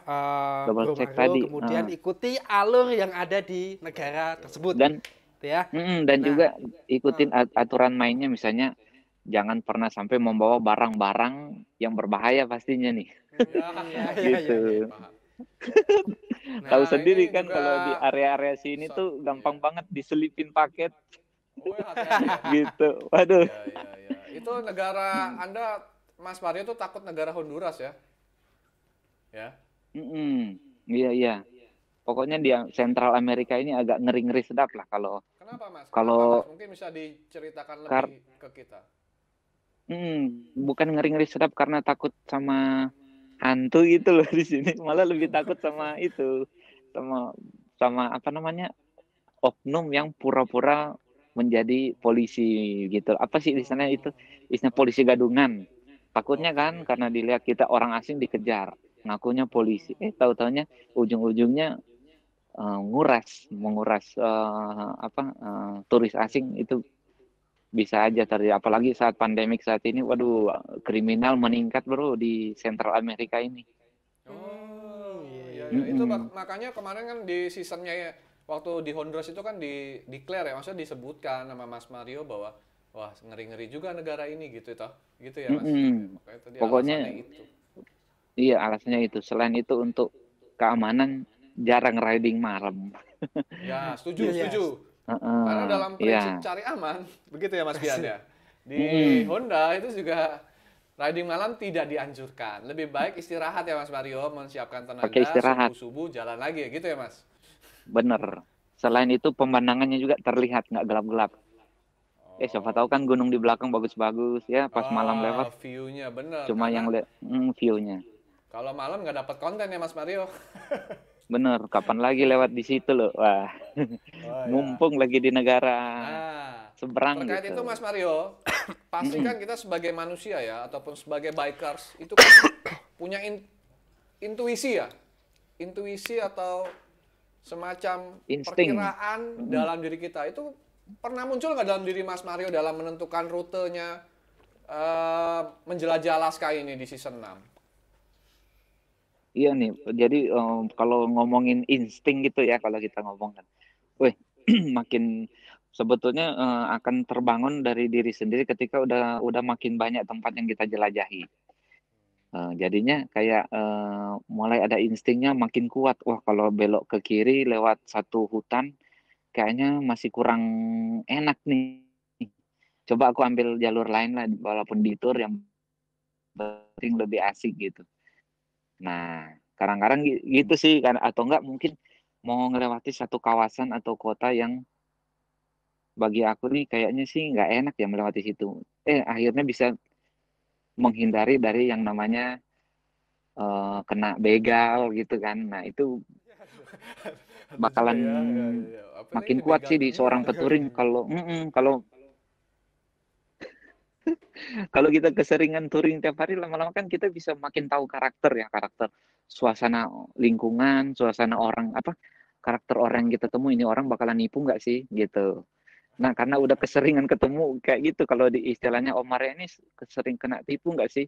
Double Bro check Mario. tadi. Kemudian ikuti alur yang ada di negara tersebut, Dan gitu ya. dan Nah, juga ikutin aturan mainnya, misalnya jangan pernah sampai membawa barang-barang yang berbahaya pastinya nih. ya, Gitu. Paham. Tahu Nah, sendiri ini kan juga kalau di area-area sini tuh gampang banget diselipin paket Oh ya, hati-hati ya. gitu. Waduh. Iya, iya, iya. Itu negara Anda, Mas Mario tuh takut negara Honduras ya? Ya. Iya, iya. Pokoknya di Central Amerika ini agak ngeri-ngeri sedap lah kalau Kenapa Mas? Kenapa Mas? kalau Mungkin bisa diceritakan kar lebih ke kita. bukan ngeri-ngeri sedap karena takut sama hantu gitu loh di sini. Malah lebih takut sama itu, sama sama apa namanya, oknum yang pura-pura menjadi polisi gitu. Apa sih di sana itu? Istilah polisi gadungan. Takutnya kan Oke. karena dilihat kita orang asing dikejar, ngakunya polisi. Tahu-taunya ujung-ujungnya menguras turis asing itu bisa aja terjadi. Apalagi saat pandemik saat ini, waduh, kriminal meningkat bro di Central Amerika ini. Oh, iya, iya, iya. iya. Itu Mm-mm. makanya kemarin kan di seasonnya ya, waktu di Honduras itu kan di declare ya, maksudnya disebutkan nama Mas Mario bahwa wah ngeri-ngeri juga negara ini gitu toh. Gitu ya Mas. Mm-mm. Makanya tadi alasannya Pokoknya itu. iya alasannya itu. Selain itu untuk keamanan, jarang riding malam. Ya, Iya, setuju, iya. setuju. Karena dalam prinsip Iya. cari aman, begitu ya Mas Bian ya. Di Mm-mm. Honda itu juga riding malam tidak dianjurkan. Lebih baik istirahat ya Mas Mario, mensiapkan Pakai tenaga, istirahat, subuh-subuh jalan lagi gitu ya Mas. bener. Selain itu pemandangannya juga terlihat nggak gelap-gelap. Siapa Oh, tahu kan gunung di belakang bagus-bagus ya, pas malam lewat view-nya bener. cuma Karena yang view-nya. kalau malam nggak dapat konten ya Mas Mario. Bener, kapan lagi lewat di situ loh. Wah, Oh ya. mumpung lagi di negara Nah, seberang terkait itu gitu. Mas Mario, pasti Mm-mm. kan kita sebagai manusia ya, ataupun sebagai bikers, itu kan punya intuisi ya. Intuisi atau semacam Insting. perkiraan Mm-mm. dalam diri kita. Itu pernah muncul nggak dalam diri Mas Mario dalam menentukan rutenya menjelajah Alaska ini di season 6? Iya nih, jadi kalau ngomongin insting gitu ya, kalau kita ngomongkan, wih, makin sebetulnya akan terbangun dari diri sendiri ketika udah makin banyak tempat yang kita jelajahi. Jadinya kayak mulai ada instingnya makin kuat. Wah, kalau belok ke kiri lewat satu hutan, kayaknya masih kurang enak nih. Coba aku ambil jalur lain lah, walaupun detour yang penting lebih asik gitu. Nah, kadang-kadang gitu sih kan, atau enggak mungkin mau ngelewati satu kawasan atau kota yang bagi aku nih kayaknya sih nggak enak ya melewati situ. Akhirnya bisa menghindari dari yang namanya kena begal gitu kan. Nah, itu Ada juga bakalan ya, ya, ya, ya. Apa sih makin ini kuat begal sih di gimana? seorang peturing kalau kalau kalau kita keseringan touring tiap hari, lama-lama kan kita bisa makin tahu karakter suasana lingkungan, suasana orang apa karakter orang yang kita temui, ini orang bakalan nipu nggak sih gitu. Nah, karena udah keseringan ketemu kayak gitu, kalau di istilahnya Omar ini sering kena tipu nggak sih?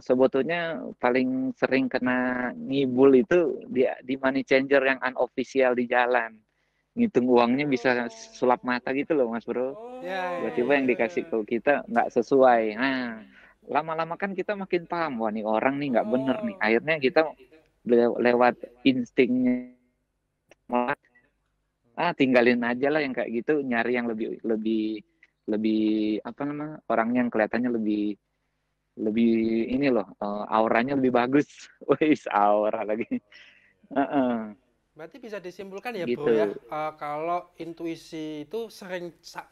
Sebetulnya paling sering kena ngibul itu di money changer yang unofficial di jalan. ngitung uangnya bisa sulap mata gitu loh, Mas Bro. Ya, ya, Tiba-tiba yang dikasih ke kita nggak sesuai. Nah, lama-lama kan kita makin paham, wah nih orang nih nggak bener nih. Akhirnya kita lewat instingnya, tinggalin aja lah yang kayak gitu, nyari yang lebih lebih lebih apa namanya, orang yang kelihatannya lebih lebih ini loh, auranya lebih bagus. Wis aura lagi. Heeh, berarti bisa disimpulkan ya bro ya, gitu. kalau intuisi itu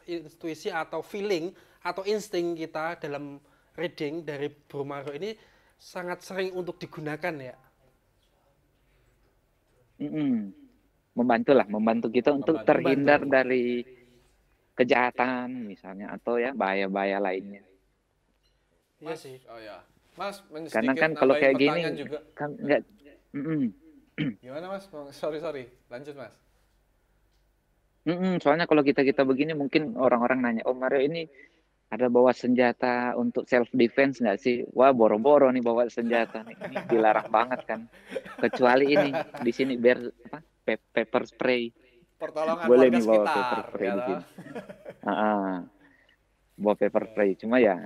intuisi atau feeling atau insting kita dalam reading dari Bro Mario ini sangat sering untuk digunakan ya. Mm-mm. Membantu kita untuk Membantu. terhindar dari kejahatan misalnya atau ya bahaya-bahaya lainnya. Iya Mas, sih. oh ya. Mas, Karena sedikit kan kalau nambahin kayak gini pertanyaan juga. kan nggak, mm-mm. Gimana Mas? Sorry. Lanjut Mas. Soalnya kalau kita begini mungkin orang-orang nanya, oh Mario ini ada bawa senjata untuk self defense nggak sih? Wah boro-boro nih bawa senjata nih, ini dilarang banget kan. Kecuali ini di sini biar apa? Pepper spray, Pertolongan boleh warga nih bawa pepper sekitar, spray ya di toh? sini. Bawa pepper spray. Cuma ya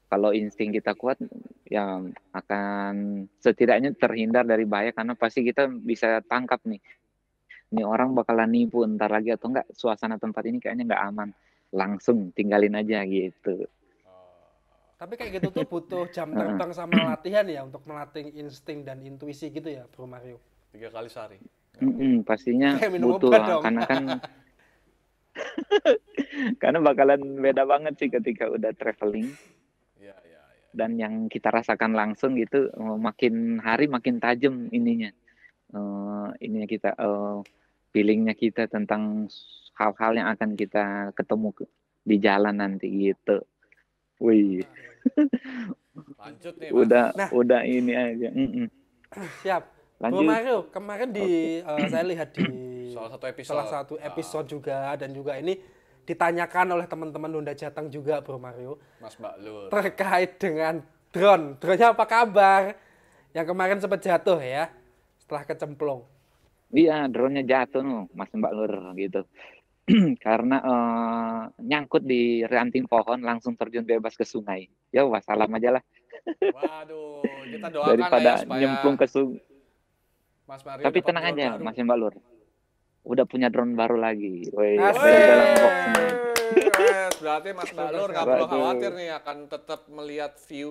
kalau insting kita kuat, ya akan setidaknya terhindar dari bahaya karena pasti kita bisa tangkap nih. Ini orang bakalan nipu ntar lagi atau enggak, suasana tempat ini kayaknya nggak aman. Langsung tinggalin aja gitu. Tapi kayak gitu tuh butuh jam Heeh. terbang sama latihan ya untuk melatih insting dan intuisi gitu ya Bro Mario. 3 kali sehari. Pastinya Kayak minum butuh obat lah, dong. karena kan karena bakalan beda banget sih ketika udah traveling Iya. dan yang kita rasakan langsung gitu, makin hari makin tajam ininya. Ininya kita, feelingnya kita tentang hal-hal yang akan kita ketemu di jalan nanti gitu. Wih, Lanjut nih Mas. Nah, udah ini aja. siap. Bro Lanjut. Mario, kemarin Oke. saya lihat di Salah satu episode. episode juga dan juga ini ditanyakan oleh teman-teman Honda Jateng juga Bro Mario Mas Mbak Lur. terkait dengan drone. Drone-nya apa kabar? Yang kemarin sempat jatuh ya setelah kecemplung. Iya, drone-nya jatuh Mas Mbak Lur gitu. Karena nyangkut di ranting pohon langsung terjun bebas ke sungai. Ya wassalam aja lah Waduh, kita doakan lah ya daripada supaya nyemplung ke sungai. Mas Mario Tapi dapat tenang drone aja baru. Mas Mbak Lur. Udah punya drone baru lagi. Woi, Asik. dari dalam box nih. Wes, berarti Mas Mbak Lur nggak perlu Waduh. khawatir nih akan tetap melihat view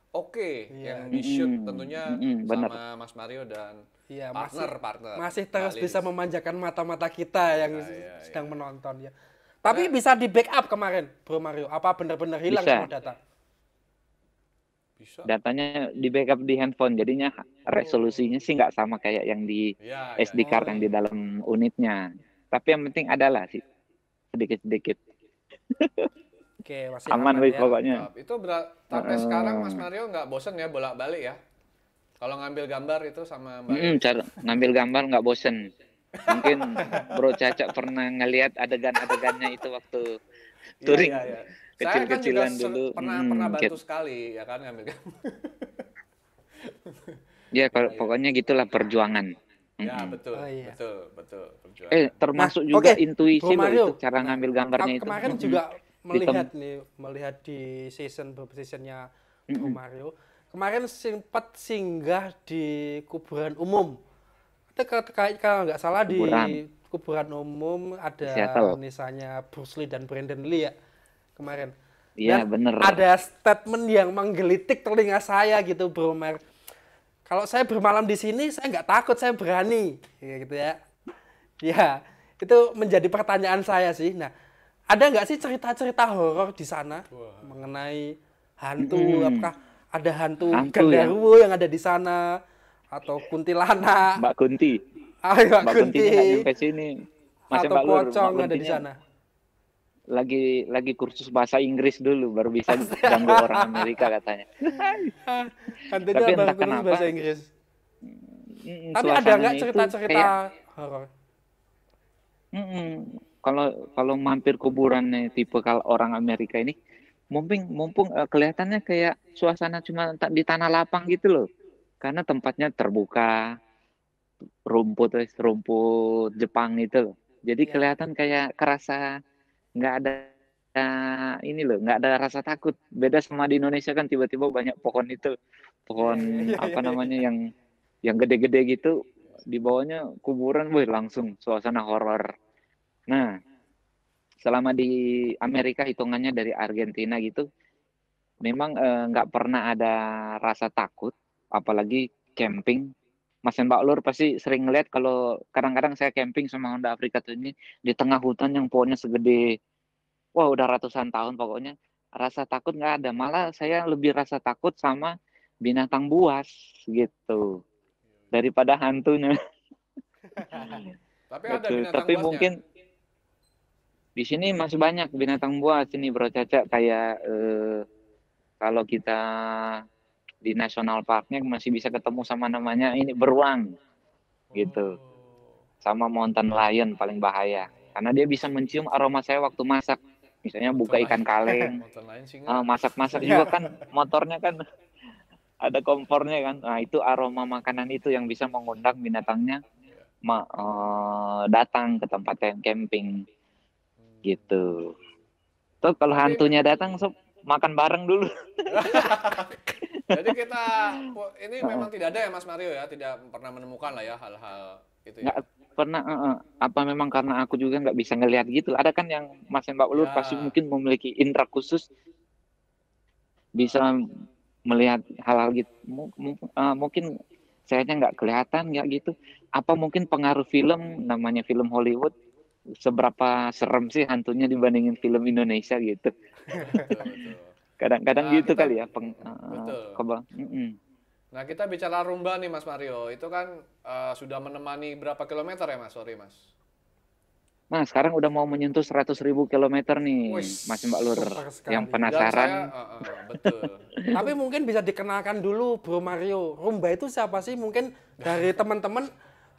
oke Iya. yang di shoot Mm-mm, tentunya bener. sama Mas Mario dan Iya, partner. masih terus Mbak bisa Lilis. memanjakan mata-mata kita yang Iya. sedang menonton ya. Tapi bisa di backup kemarin, Bro Mario. Apa benar-benar hilang Bisa. semua data? Bisa. Datanya di backup di handphone, jadinya resolusinya sih nggak sama kayak yang di Iya. SD card yang di dalam unitnya. Tapi yang penting adalah sih sedikit-sedikit. Oke, masih Aman aman wis ya. pokoknya. Itu sampai sekarang Mas Mario nggak bosen ya bolak-balik ya? Kalau ngambil gambar itu sama Mbak Lilis. Cara ngambil gambar nggak bosen. Mungkin Bro Caca pernah ngelihat adegan-adegannya itu waktu touring Iya. Saya kan juga kecil-kecilan dulu. pernah bantu sekali ya kan ngambil gambar. Ya pokoknya gitulah perjuangan. Ya betul, Oh, iya. betul perjuangan. Termasuk Nah, juga oke, intuisi Bro loh Mario. itu, cara ngambil gambarnya itu. Kemarin juga melihat di seasonnya Bro Mario. Kemarin sempat singgah di kuburan umum. Kalau nggak salah di kuburan umum ada Seattle. misalnya Bruce Lee dan Brandon Lee ya kemarin. Iya Dan bener. ada statement yang menggelitik telinga saya gitu Bro Mar. Kalau saya bermalam di sini saya nggak takut, saya berani, kayak gitu ya. Ya, itu menjadi pertanyaan saya sih. Nah, ada nggak sih cerita-cerita horor di sana mengenai hantu? Apakah ada hantu genderuwo yang ada di sana atau kuntilanak? Mbak Kunti. Mbak Mbak Kuntinya nggak nyampe sini. Masih atau Mbak Lur, pocong Mbak ada di Kuntinya sana? lagi kursus bahasa Inggris dulu baru bisa ganggu orang Amerika katanya. Hantunya Tapi baru entah kursus kenapa, bahasa Inggris. Tapi ada suasananya nggak itu cerita-cerita kayak, horor? kalau mampir kuburannya tipe kalau orang Amerika ini, mumpung kelihatannya kayak suasana cuma di tanah lapang gitu loh, karena tempatnya terbuka, rumput Jepang itu loh. Jadi Iya. kelihatan kayak kerasa nggak ada ini loh, nggak ada rasa takut. Beda sama di Indonesia kan tiba-tiba banyak pohon itu, Iya, pohon iya, iya, apa iya, namanya iya. yang gede-gede gitu, di bawahnya kuburan, wih langsung suasana horor. Nah, selama di Amerika hitungannya dari Argentina gitu, memang nggak pernah ada rasa takut, apalagi camping. Mas dan Mbak Lur pasti sering ngeliat kalau kadang-kadang saya camping sama Honda Afrika tuh ini di tengah hutan yang pohonnya segede, wah udah ratusan tahun pokoknya. Rasa takut nggak ada, malah saya lebih rasa takut sama binatang buas gitu daripada hantunya. Tapi ada Gitu. binatang Tapi buasnya. mungkin di sini masih banyak binatang buas ini Bro Caca, kayak kalau kita di national parknya masih bisa ketemu sama namanya ini beruang gitu, Oh. sama mountain lion paling bahaya karena dia bisa mencium aroma saya waktu masak, misalnya Mountain buka lain. ikan kaleng, Mountain lain sih nggak. masak-masak juga Iya. kan motornya kan ada kompornya kan, nah itu aroma makanan itu yang bisa mengundang binatangnya datang ke tempat yang camping gitu. Tuh kalau Tapi hantunya datang sob makan bareng dulu. jadi kita ini memang tidak ada ya Mas Mario ya, tidak pernah menemukan lah ya hal-hal itu Nggak ya. pernah apa memang karena aku juga nggak bisa ngelihat gitu, ada kan yang Mas dan Mbak Ulur pasti Ya, mungkin memiliki indera khusus bisa melihat hal-hal gitu. Mungkin sayanya nggak kelihatan nggak gitu, apa mungkin pengaruh film, namanya film Hollywood, seberapa serem sih hantunya dibandingin film Indonesia gitu, betul betul. kadang-kadang Nah, gitu kita kali ya betul. kebang. Nah, kita bicara Rumba nih Mas Mario. Itu kan sudah menemani berapa kilometer ya Mas? Sorry Mas. Nah sekarang udah mau menyentuh 100.000 kilometer nih Wis. Mas Mbak Lur, Super yang sekali. Dan saya penasaran. betul. Tapi mungkin bisa dikenalkan dulu Bro Mario. Rumba itu siapa sih? Mungkin dari teman-teman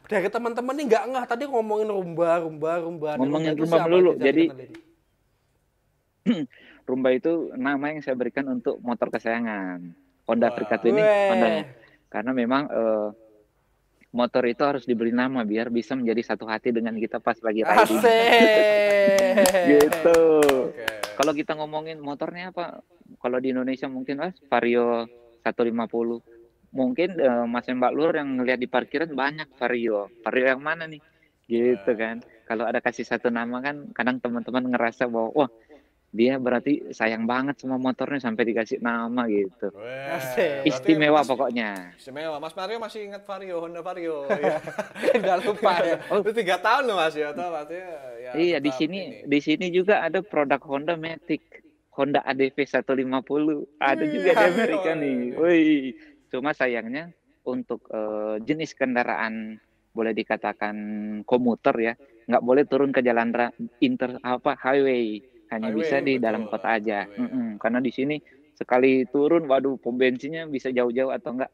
nih nggak ngeh tadi ngomongin rumba, rumba, rumba. Nah, rumba Ngomongin itu rumah siapa? melulu, Bisa jadi dikenalin. Rumba itu nama yang saya berikan untuk motor kesayangan Honda Africa Wah, Twin ini, Weh, Honda, karena memang motor itu harus diberi nama biar bisa menjadi satu hati dengan kita pas lagi riding gitu. asik. oke. Kalau kita ngomongin motornya apa, kalau di Indonesia mungkin Vario 150, mungkin Mas dan Mbak Lur yang ngelihat di parkiran banyak Vario, Vario yang mana nih gitu Wah. kan. Kalau ada kasih satu nama kan kadang teman-teman ngerasa bahwa wah dia berarti sayang banget sama motornya sampai dikasih nama gitu. Wah, Asik. berarti Istimewa Mas pokoknya. istimewa. Mas Mario masih ingat Vario, Honda Vario. Ya. Nggak lupa ya. Oh Itu 3 tahun loh Mas ya, atau berarti ya iya, di tetap sini ini. di sini juga ada produk Honda Matic, Honda ADV 150. Ada juga di Wih, Amerika oh, nih. ini. Wih, cuma sayangnya untuk jenis kendaraan boleh dikatakan komuter ya, nggak boleh turun ke jalan highway, hanya bisa Highway, di dalam betul. kota aja. Highway ya. Karena di sini sekali turun, waduh, pom bensinnya bisa jauh-jauh atau enggak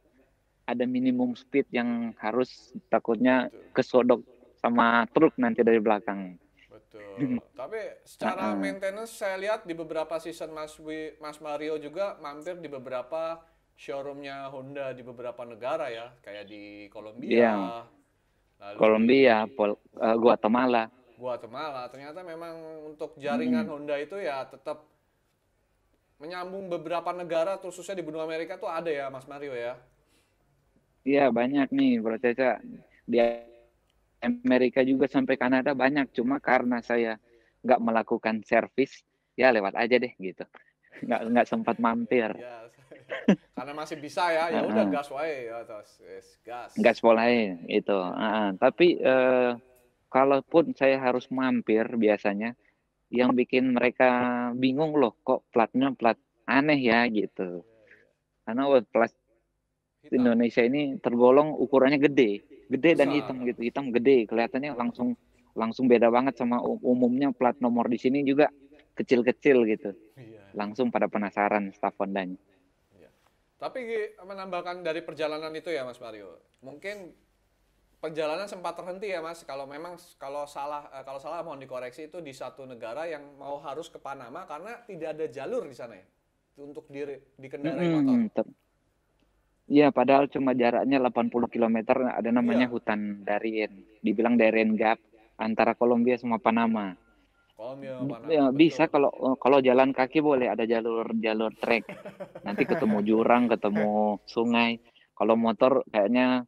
ada minimum speed yang harus takutnya Betul. kesodok sama truk nanti dari belakang. Betul. Tapi secara maintenance saya lihat di beberapa season Mas Mario juga mampir di beberapa showroomnya Honda di beberapa negara ya, kayak di Iya, Kolombia, lalu di Kolombia, Guatemala. Guatemala. Ternyata memang untuk jaringan Mm-mm. Honda itu ya tetap menyambung beberapa negara, khususnya di benua Amerika tuh ada ya Mas Mario ya. Iya banyak nih Bro Caca. Di Amerika juga sampai Kanada banyak. Cuma karena saya nggak melakukan servis, ya lewat aja deh gitu. Nggak sempat mampir. Ya, karena masih bisa ya, ya udah Heeh. gas wae ya, terus yes, gas. Nggak sepolahin itu. Tapi kalaupun saya harus mampir biasanya, yang bikin mereka bingung loh, kok platnya plat aneh ya gitu. Karena plat Hitam, Indonesia ini tergolong ukurannya gede, gede dan hitam besar. gitu, hitam gede, kelihatannya langsung langsung beda banget sama umumnya plat nomor di sini juga kecil-kecil gitu, Iya, langsung pada penasaran staf Hondanya. iya. Tapi menambahkan dari perjalanan itu ya Mas Mario, mungkin perjalanan sempat terhenti ya Mas. Kalau memang kalau salah mohon dikoreksi itu di satu negara yang mau harus ke Panama karena tidak ada jalur di sana ya untuk dikendarai motor. Mm-mm. Iya, padahal cuma jaraknya 80 kilometer ada namanya Iya, hutan Darien. Dibilang Darien Gap antara Kolombia sama Panama. Kolombia, Ya, Panama, bisa betul. kalau jalan kaki boleh ada jalur trek. Nanti ketemu jurang, ketemu sungai. Kalau motor kayaknya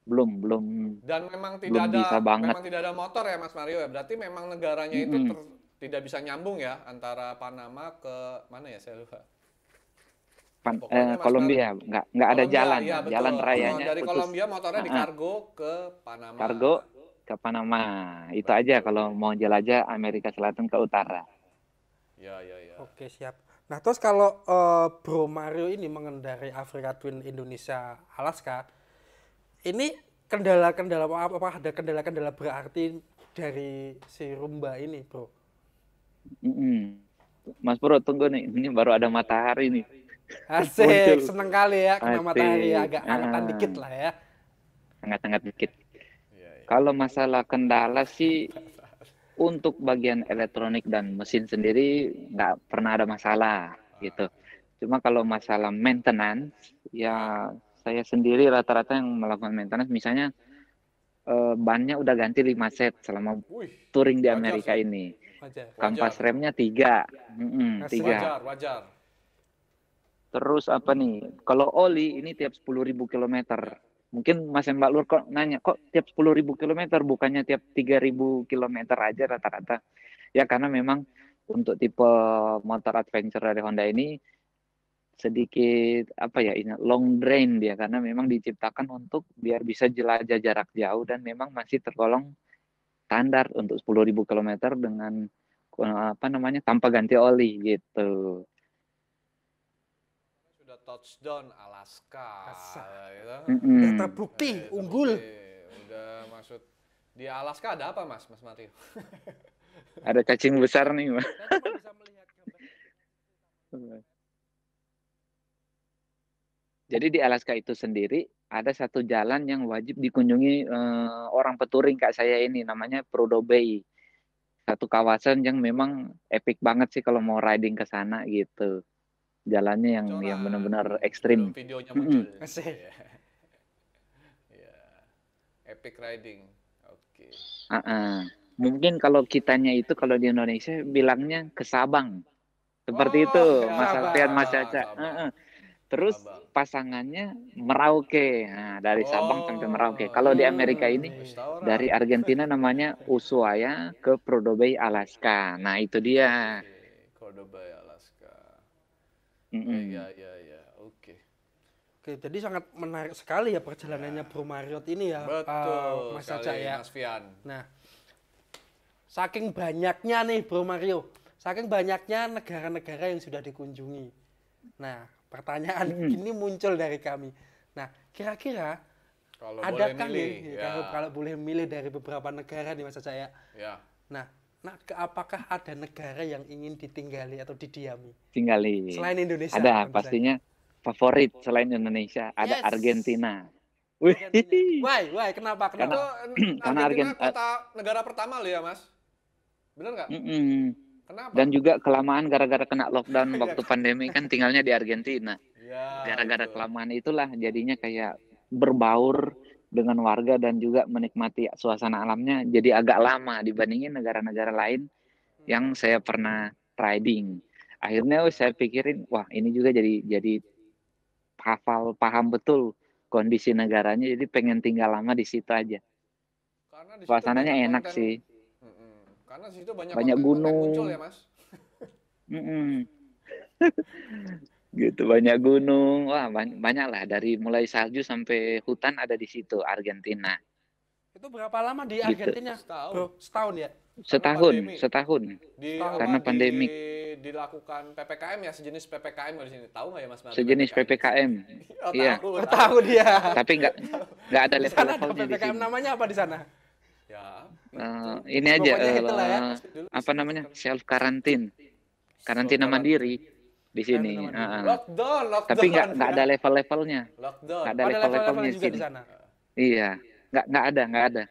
belum belum Dan memang belum bisa banget. memang tidak ada motor ya Mas Mario ya. Berarti memang negaranya itu Mm-mm. tidak bisa nyambung ya antara Panama ke mana ya saya lupa. Ya, Kolombia nggak ada Kolombia, jalan, iya jalan betul. rayanya Dari khusus. Kolombia motornya Uh-uh. dikargo ke Panama. Kargo ke Panama. Itu aja Betul. kalau mau jelajah Amerika Selatan ke utara. Ya, ya, ya. Oke, siap. Nah, terus kalau Bro Mario ini mengendarai Africa Twin Indonesia Alaska, ini kendala-kendala apa ada kendala-kendala berarti dari si Rumba ini, Bro? Mm-mm. Mas Bro, tunggu nih. Ini baru ada matahari nih. Asik, Muncul. seneng kali ya kena matahari ya, Asik. agak angetan dikit lah ya. Sangat-sangat dikit. Iya, iya. Kalau masalah kendala sih, untuk bagian elektronik dan mesin sendiri nggak pernah ada masalah gitu. Cuma kalau masalah maintenance, Ya. ya saya sendiri rata-rata yang melakukan maintenance, misalnya bannya udah ganti 5 set selama Wih, touring di wajar Amerika sih. ini. Aja. Wajar. Kampas remnya 3, Asik. 3. Wajar, wajar. Terus apa nih? Kalau oli ini tiap 10.000 kilometer. Mungkin Mas Mbak Lur kok nanya, kok tiap 10.000 kilometer bukannya tiap 3.000 kilometer aja rata-rata? Ya karena memang untuk tipe motor adventure dari Honda ini sedikit apa ya, ini long drain dia karena memang diciptakan untuk biar bisa jelajah jarak jauh dan memang masih tergolong standar untuk 10.000 kilometer dengan apa namanya tanpa ganti oli gitu. Sudah touchdown Alaska, Asa. gitu. Udah Mm-mm. terbukti unggul. Terbukti. Udah maksud di Alaska ada apa Mas Mario? Ada cacing besar nih, Mas. Saya cuma bisa melihat gambar. Jadi di Alaska itu sendiri ada satu jalan yang wajib dikunjungi orang peturing kayak saya ini, namanya Prudhoe Bay. Satu kawasan yang memang epic banget sih kalau mau riding ke sana gitu. Jalannya yang Bocoran benar-benar sebelum ekstrim. videonya Mm-mm. muncul. Asik. Iya. Iya. Epic riding. Oke. Mungkin kalau kitanya itu kalau di Indonesia bilangnya ke Sabang. Seperti itu, Oh, ya, Mas Alfian, Mas Sabang. Caca. Sabang. Terus Sabang. pasangannya Merauke. Nah, dari Sabang sampai Merauke. Oh, Kalau di iya. Amerika ini Restoran. dari Argentina namanya Ushuaia ke Prudhoe Bay, Alaska. Nah, itu dia. Oke, Cordoba, Alaska. Mm-mm. Iya, iya, iya. Oke. Oke, jadi sangat menarik sekali ya perjalanannya Bro Mario ini ya, Betul Mas sekali, Caca ya. Mas Fian. Nah, saking banyaknya nih Bro Mario, saking banyaknya negara-negara yang sudah dikunjungi. Nah, pertanyaan Mm-mm. ini muncul dari kami. Nah, kira-kira Kalau boleh adakah milih, nih, ya. kalau boleh milih dari beberapa negara nih Mas Caca ya. Ya. Nah, apakah ada negara yang ingin ditinggali atau didiami Tinggali. selain Indonesia? Ada tentu saja. pastinya favorit selain Indonesia. Ada Yes. Argentina. Wih. Argentina. Why? Kenapa? Itu Kenapa? Karena Argentina kota negara pertama lo ya, Mas? Bener nggak? Mm-mm. Kenapa? Dan juga kelamaan gara-gara kena lockdown waktu pandemi kan tinggalnya di Argentina. Ya, Gara-gara itu. kelamaan itulah jadinya kayak berbaur dengan warga dan juga menikmati suasana alamnya jadi agak lama dibandingin negara-negara lain yang saya pernah riding. Akhirnya saya pikirin, wah ini juga jadi paham betul kondisi negaranya, jadi pengen tinggal lama di situ aja. Karena di situ Suasananya banyak enak konten. sih, Karena di situ banyak banyak konten-konten muncul gunung. ya, Mas? Mm-mm. Gitu, banyak gunung, wah banyak lah, dari mulai salju sampai hutan ada di situ Argentina. Itu berapa lama di Gitu. Argentina? Setahun. Bro, setahun ya? Karena Setahun, pandemi. setahun. Di Setahun. Karena pandemik. dilakukan PPKM ya, sejenis PPKM kalau di sini. Tahu nggak ya, Mas Mario? Sejenis PPKM. Oh, Iya. tahu. Oh, tahu dia. Tapi nggak ada Di sana ada level-levelnya di PPKM sini. namanya apa di sana? Ya. Ini aja Pokoknya itulah ya. apa namanya, self karantin, karantina Karantina. mandiri di sini. Karantina mandiri. Lockdown. Tapi nggak ya. ada level-levelnya, Lockdown. nggak ada Ada level-levelnya level-levelnya di juga sini. di sana. Iya, nggak ada.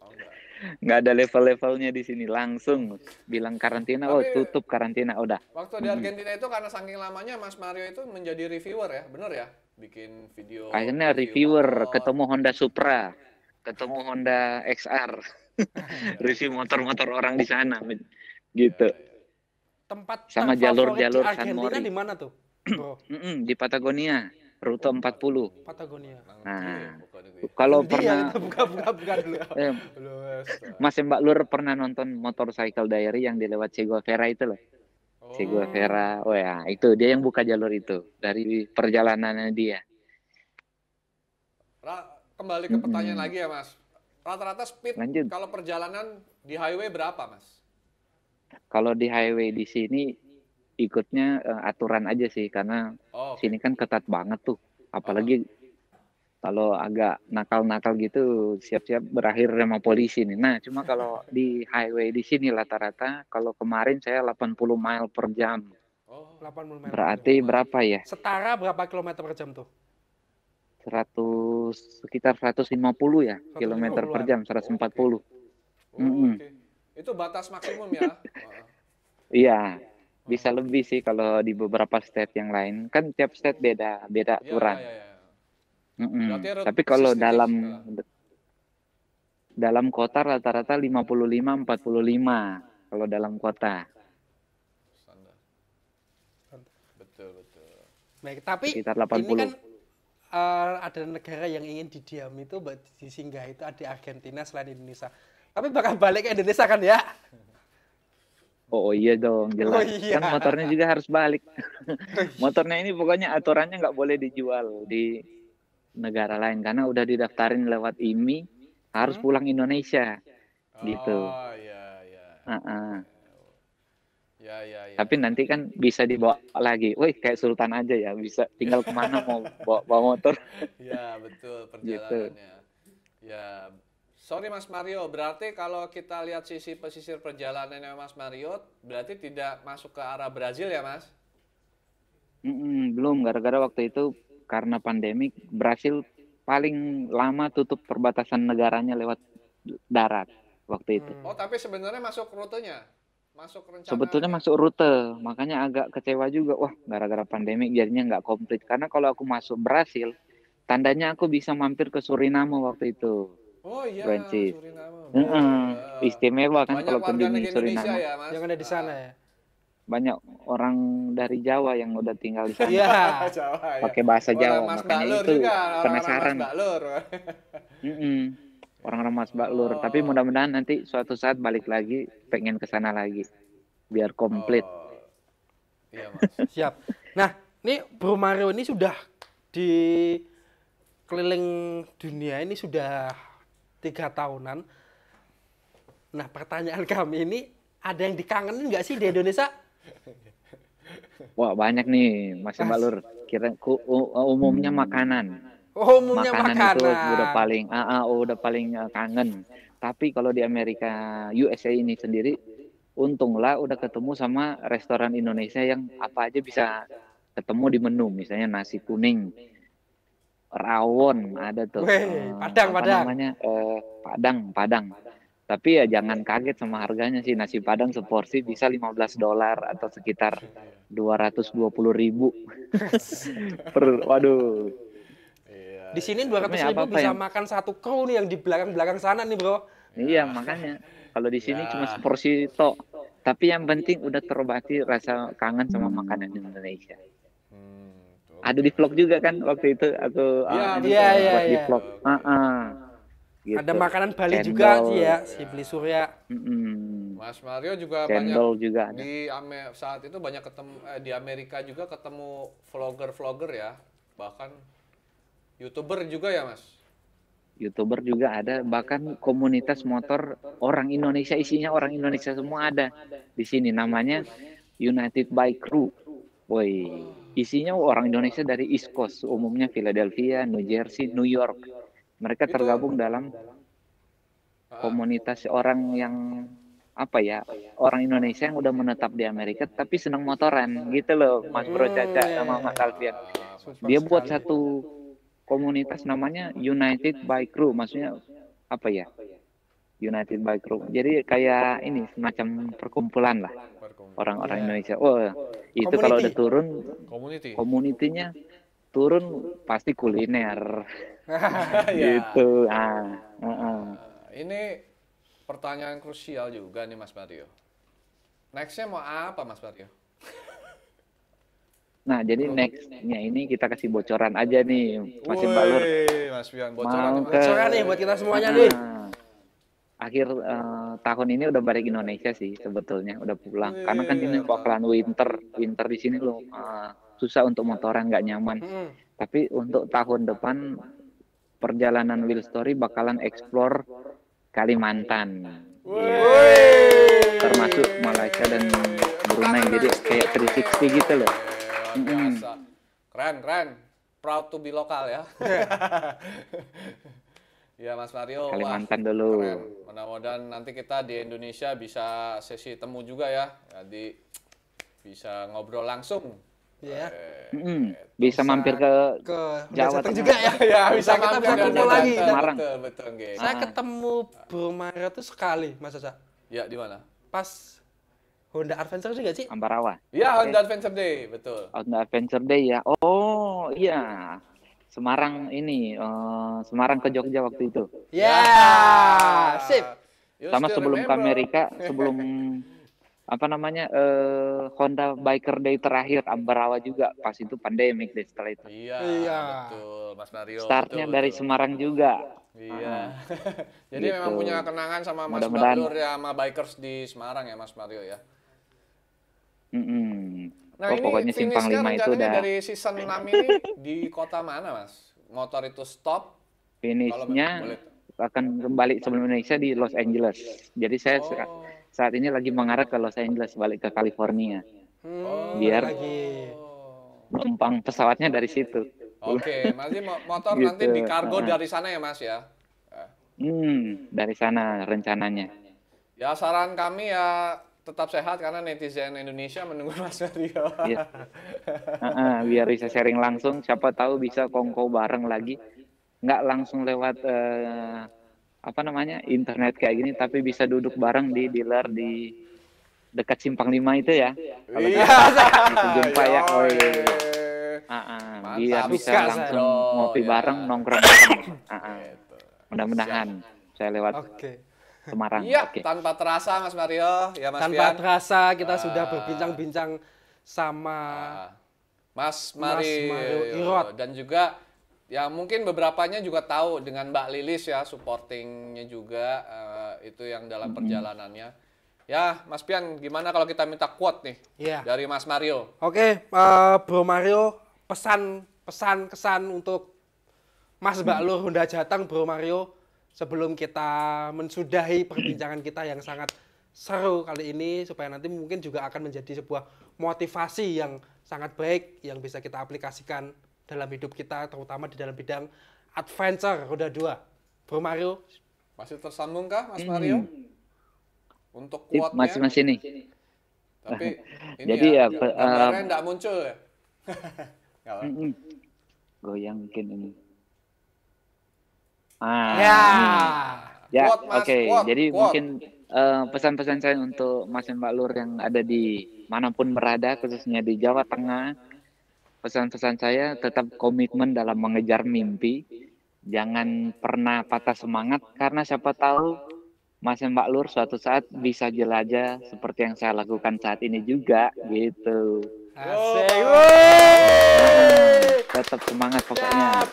Oh, enggak. nggak ada level-levelnya di sini, langsung bilang karantina, oh Tapi tutup karantina, udah. waktu di Argentina itu karena saking lamanya Mas Mario itu menjadi reviewer ya, bener ya? Bikin video Akhirnya review reviewer, motor. ketemu Honda Supra, ketemu Honda XR, Iya, review motor-motor orang di sana, iya, gitu. iya. Tempat Sama terfavorit di jalur-jalur San Argentina Mori. di mana tuh, bro? Di Patagonia, rute 40. Patagonia. Negeri ya, Nah, bukan negeri. kalau Nanti ya pernah, kita buka dulu. eh, Luas. Mas Mbak Lur pernah nonton Motorcycle Diary yang dilewat Che Guevara itu loh. Che Oh, Guevara, oh ya, itu dia yang buka jalur itu dari perjalanannya dia. Kembali ke pertanyaan lagi ya Mas. Rata-rata speed Lanjut. kalau perjalanan di highway berapa Mas? Kalau di highway di sini ikutnya aturan aja sih, karena Oh, oke. sini kan ketat banget tuh. Heeh. Apalagi kalau agak nakal-nakal gitu siap-siap berakhir sama polisi nih. Nah, cuma kalau di highway di sini rata-rata kalau kemarin saya 80 mile per jam. Oh, 80 mil per jam. Berarti berapa ya? Setara berapa kilometer per jam tuh? 100 sekitar 150 ya, kilometer per 150-an. jam, 140. oh, Mm-mm. oke. Itu batas maksimum ya? Heeh. Iya, bisa lebih sih kalau di beberapa state yang lain. Kan tiap state beda beda Ya, ya, aturan. ya, ya. Berarti Mm-mm. road Tapi kalau sensitif. dalam kota rata-rata 55-45 kalau dalam kota. Standar. Betul, betul. Baik, tapi Sekitar ini kan 80. ada negara yang ingin didiami itu disinggah itu ada Argentina selain Indonesia. Tapi bakal balik ke Indonesia kan ya? Oh iya dong, Oh jelas. iya. Kan motornya juga harus balik. Motornya ini pokoknya aturannya nggak boleh dijual di negara lain karena udah didaftarin lewat IMI, harus pulang Indonesia gitu. Oh, ya, ya. Uh-uh. Ya, ya, ya. Tapi nanti kan bisa dibawa lagi. Wih, kayak Sultan aja ya, bisa tinggal kemana mau bawa motor Ya, betul gitu. perjalanannya. Ya, sorry Mas Mario, berarti kalau kita lihat sisi pesisir perjalanannya Mas Mario, berarti tidak masuk ke arah Brazil ya Mas? Belum, gara-gara waktu itu karena pandemik, Brasil paling lama tutup perbatasan negaranya lewat darat waktu itu. Oh, tapi sebenarnya masuk rutenya? Masuk Sebetulnya rencananya? masuk rute, makanya agak kecewa juga. Wah, gara-gara pandemik jadinya nggak komplit. Karena kalau aku masuk Brasil, tandanya aku bisa mampir ke Suriname waktu itu, Oh iya, Francis. Suriname, betul. Istimewa kan Banyak kalau warga kunjungi negara Indonesia Suriname. ya Mas? Yang ada di sana ya. Banyak orang dari Jawa yang udah tinggal di sana. Iya. Jawa ya. Pakai bahasa Orang Jawa, Mas makanya Baklur itu juga, orang-orang Mas penasaran. Baklur. Orang-orang Mas Baklur. Tapi mudah-mudahan nanti suatu saat balik lagi, pengen ke sana lagi. Biar komplit. Oh, iya Mas. Siap. Nah, ini Bro Mario ini sudah di keliling dunia ini sudah 3 tahunan. Nah, pertanyaan kami ini ada yang dikangenin nggak sih di Indonesia? Wah, banyak nih Mas Balur. Umumnya makanan. Oh, umumnya Makanan itu udah makanan. paling kangen. Tapi kalau di Amerika USA ini sendiri, untunglah udah ketemu sama restoran Indonesia yang apa aja bisa ketemu di menu. Misalnya nasi kuning, rawon ada tuh. Weh, Padang, Apa Padang. namanya? Padang. Tapi ya jangan kaget sama harganya sih. Nasi Padang seporsi bisa $15 atau sekitar 220.000 waduh. Iya. Di sini 200.000 Namanya apa-apa bisa yang makan satu kru nih yang di belakang-belakang sana nih, Bro. iya, makanya kalau di sini cuma Ya. seporsi tok. Tapi yang penting udah terobati rasa kangen sama makanan Indonesia. Tuh, Ada di vlog juga kan waktu itu aku Iya, iya, buat di iya. vlog. Gitu. Ada makanan Bali Cendol, juga sih ya, si Beli Surya. Mas Mario juga Cendol banyak juga ada. di saat itu banyak ketemu di Amerika juga ketemu vlogger-vlogger ya, bahkan YouTuber juga ya Mas. YouTuber juga ada, bahkan komunitas motor orang Indonesia, isinya orang Indonesia semua ada di sini, namanya United Bike Crew. Woi, isinya orang Indonesia dari East Coast, umumnya Philadelphia, New Jersey, New York. Mereka Itu tergabung dalam komunitas orang yang apa ya, orang Indonesia yang udah menetap di Amerika tapi senang motoran gitu loh, Mas Bro Caca sama Mas Alfian. Super Dia buat sekali. satu komunitas namanya United Bike Crew, maksudnya apa ya? United Bike Group. Jadi kayak ini semacam perkumpulan lah orang-orang Iya. Indonesia. Oh, itu kalau udah Community. turun Community. komunitinya turun pasti kuliner Ya. gitu. Heeh. Ini pertanyaan krusial juga nih Mas Mario. Nextnya mau apa Mas Mario? Nah, jadi nextnya ini kita kasih bocoran aja nih, Mas Balur. Woi, Mas Bian, bocoran nih, Mau Mas. ke Bocoran nih buat kita semuanya nih. akhir tahun ini udah balik Indonesia sih sebetulnya, udah pulang. Karena kan ini Iya, bakalan winter di sini loh, susah untuk motoran, nggak nyaman. Mm-mm. Tapi untuk tahun depan perjalanan Will Story bakalan explore Kalimantan. Iya. Termasuk Malaysia dan Brunei, jadi kayak 360 gitu loh. Biasa. Keren, keren. Proud to be lokal ya. Ya Mas Mario, Kalimantan wah, dulu. keren. Mudah-mudahan nanti kita di Indonesia bisa sesi temu juga ya. Jadi bisa ngobrol langsung. Iya. Bisa mampir ke Ke Jawa Jateng Tengah. juga ya. Ya, Bisa kita mampir bisa dan kumpul lagi. Jateng. Semarang. Betul, betul, nggih. Saya ketemu Bro Mario tuh sekali, Mas Caca. Ya, di mana? Pas Honda Adventure juga sih. Ambarawa. Ya, Honda Adventure Day, betul. Honda Adventure Day ya. Oh iya. Semarang ini, Semarang ke Jogja waktu itu. Ya, sip. You Sama still sebelum ke remember? Amerika, sebelum apa namanya Honda Biker Day terakhir Ambarawa juga. Pas itu pandemik deh setelah itu. Iya, Iya. betul, Mas Mario. Startnya betul, dari betul. Semarang juga. Iya. Jadi Gitu. memang punya kenangan sama Mas Mudah-mudahan. Balur ya, sama bikers di Semarang ya, Mas Mario ya. Nah, Oh, ini pokoknya Simpang finishnya 5 itu rencananya udah dari season 6 ini di kota mana, Mas? Motor itu stop? finishnya boleh. akan kembali sebelum Indonesia di Los Angeles. Jadi saya Oh. saat ini lagi mengarah ke Los Angeles, balik ke California. Biar Lagi. numpang pesawatnya dari situ. Oke, masih motor Gitu. nanti di kargo dari sana ya, Mas ya. Dari sana rencananya. Ya saran kami ya tetap sehat karena netizen Indonesia menunggu Mas Mario. Iya. Biar bisa sharing langsung, siapa tahu bisa kongko bareng lagi. Nggak langsung lewat apa namanya internet kayak gini, tapi bisa duduk bareng di dealer di dekat Simpang 5 itu ya. Kalau Iya. bisa jumpa ya. Oh, Yoi. iya. Biar Mantap. bisa Suka saya. langsung ngopi Ya. bareng, nongkrong bareng. Gitu. Mudah-mudahan saya lewat Oke. Semarang. Iya, Oke. tanpa terasa Mas Mario, ya Mas Tanpa Bian. terasa kita sudah berbincang-bincang sama Mas Mario Irot. dan juga ya mungkin beberapanya juga tahu dengan Mbak Lilis ya supportingnya juga itu yang dalam perjalanannya. Ya Mas Pian gimana kalau kita minta quote nih Iya. dari Mas Mario? Oke, Bro Mario, pesan kesan untuk Mas Balur Honda Jateng, Bro Mario, sebelum kita mensudahi perbincangan kita yang sangat seru kali ini, supaya nanti mungkin juga akan menjadi sebuah motivasi yang sangat baik yang bisa kita aplikasikan dalam hidup kita, terutama di dalam bidang adventure roda 2. Bro Mario, Masih tersambung kah Mas Mario? Untuk Sip, quote-nya? masih nih. Tapi ini Jadi ya, ya, gambarnya nggak muncul ya? Nggak apa. Goyang mungkin ini. ya, Ini. Ya, Quote, Mas, oke. quote, Jadi quote. mungkin pesan-pesan saya untuk Mas dan Mbak Lur yang ada di manapun berada, khususnya di Jawa Tengah. Pesan-pesan saya tetap komitmen dalam mengejar mimpi. Jangan pernah patah semangat, karena siapa tahu Mas dan Mbak Lur suatu saat bisa jelajah seperti yang saya lakukan saat ini juga, gitu. asik. Tetap semangat pokoknya.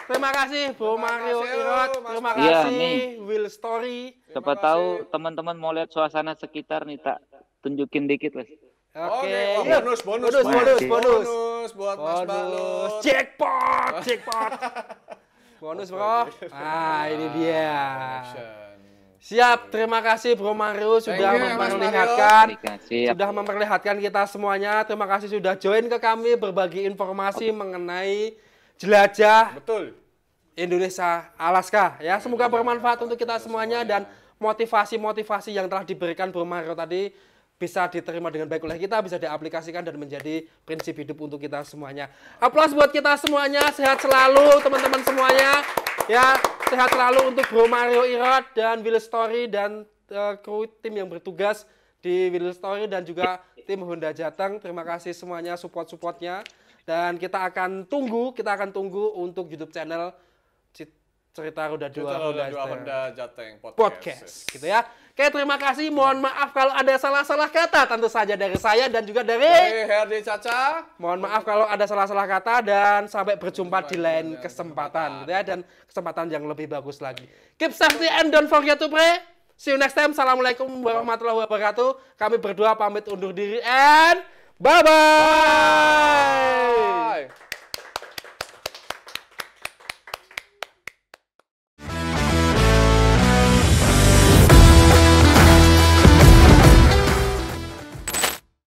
Terima kasih Bro Mario kasih, Irot, Mas terima Mario. Iya, kasih nih. Will Story. Siapa tahu teman-teman mau lihat suasana sekitar nih, tak tunjukin dikit lah. Oke, wah, yuk. bonus bonus buat Mas Balur. Jackpot. Bonus bro. Ini dia. Siap, terima kasih Bro Mario sudah Thank you, Mas memperlihatkan, Siap. sudah memperlihatkan kita semuanya. Terima kasih sudah join ke kami berbagi informasi mengenai jelajah Betul. Indonesia Alaska ya. Semoga bermanfaat untuk kita semuanya dan motivasi-motivasi yang telah diberikan Bro Mario tadi bisa diterima dengan baik oleh kita, bisa diaplikasikan dan menjadi prinsip hidup untuk kita semuanya. Aplaus buat kita semuanya, sehat selalu teman-teman semuanya. Ya, sehat selalu untuk Bro Mario Irot dan Will Story dan kru tim yang bertugas di Will Story dan juga tim Honda Jateng. Terima kasih semuanya support-supportnya. Dan kita akan tunggu untuk YouTube channel Cerita Roda 2 Honda Jateng Podcast gitu ya. Oke, terima kasih. Mohon maaf kalau ada salah-salah kata, tentu saja dari saya dan juga dari Herdi Caca. Mohon maaf kalau ada salah-salah kata dan sampai berjumpa di lain kesempatan gitu ya, dan kesempatan yang lebih bagus lagi. Keep safety and don't forget to pray. See you next time. Assalamualaikum warahmatullahi wabarakatuh. Kami berdua pamit undur diri and bye-bye.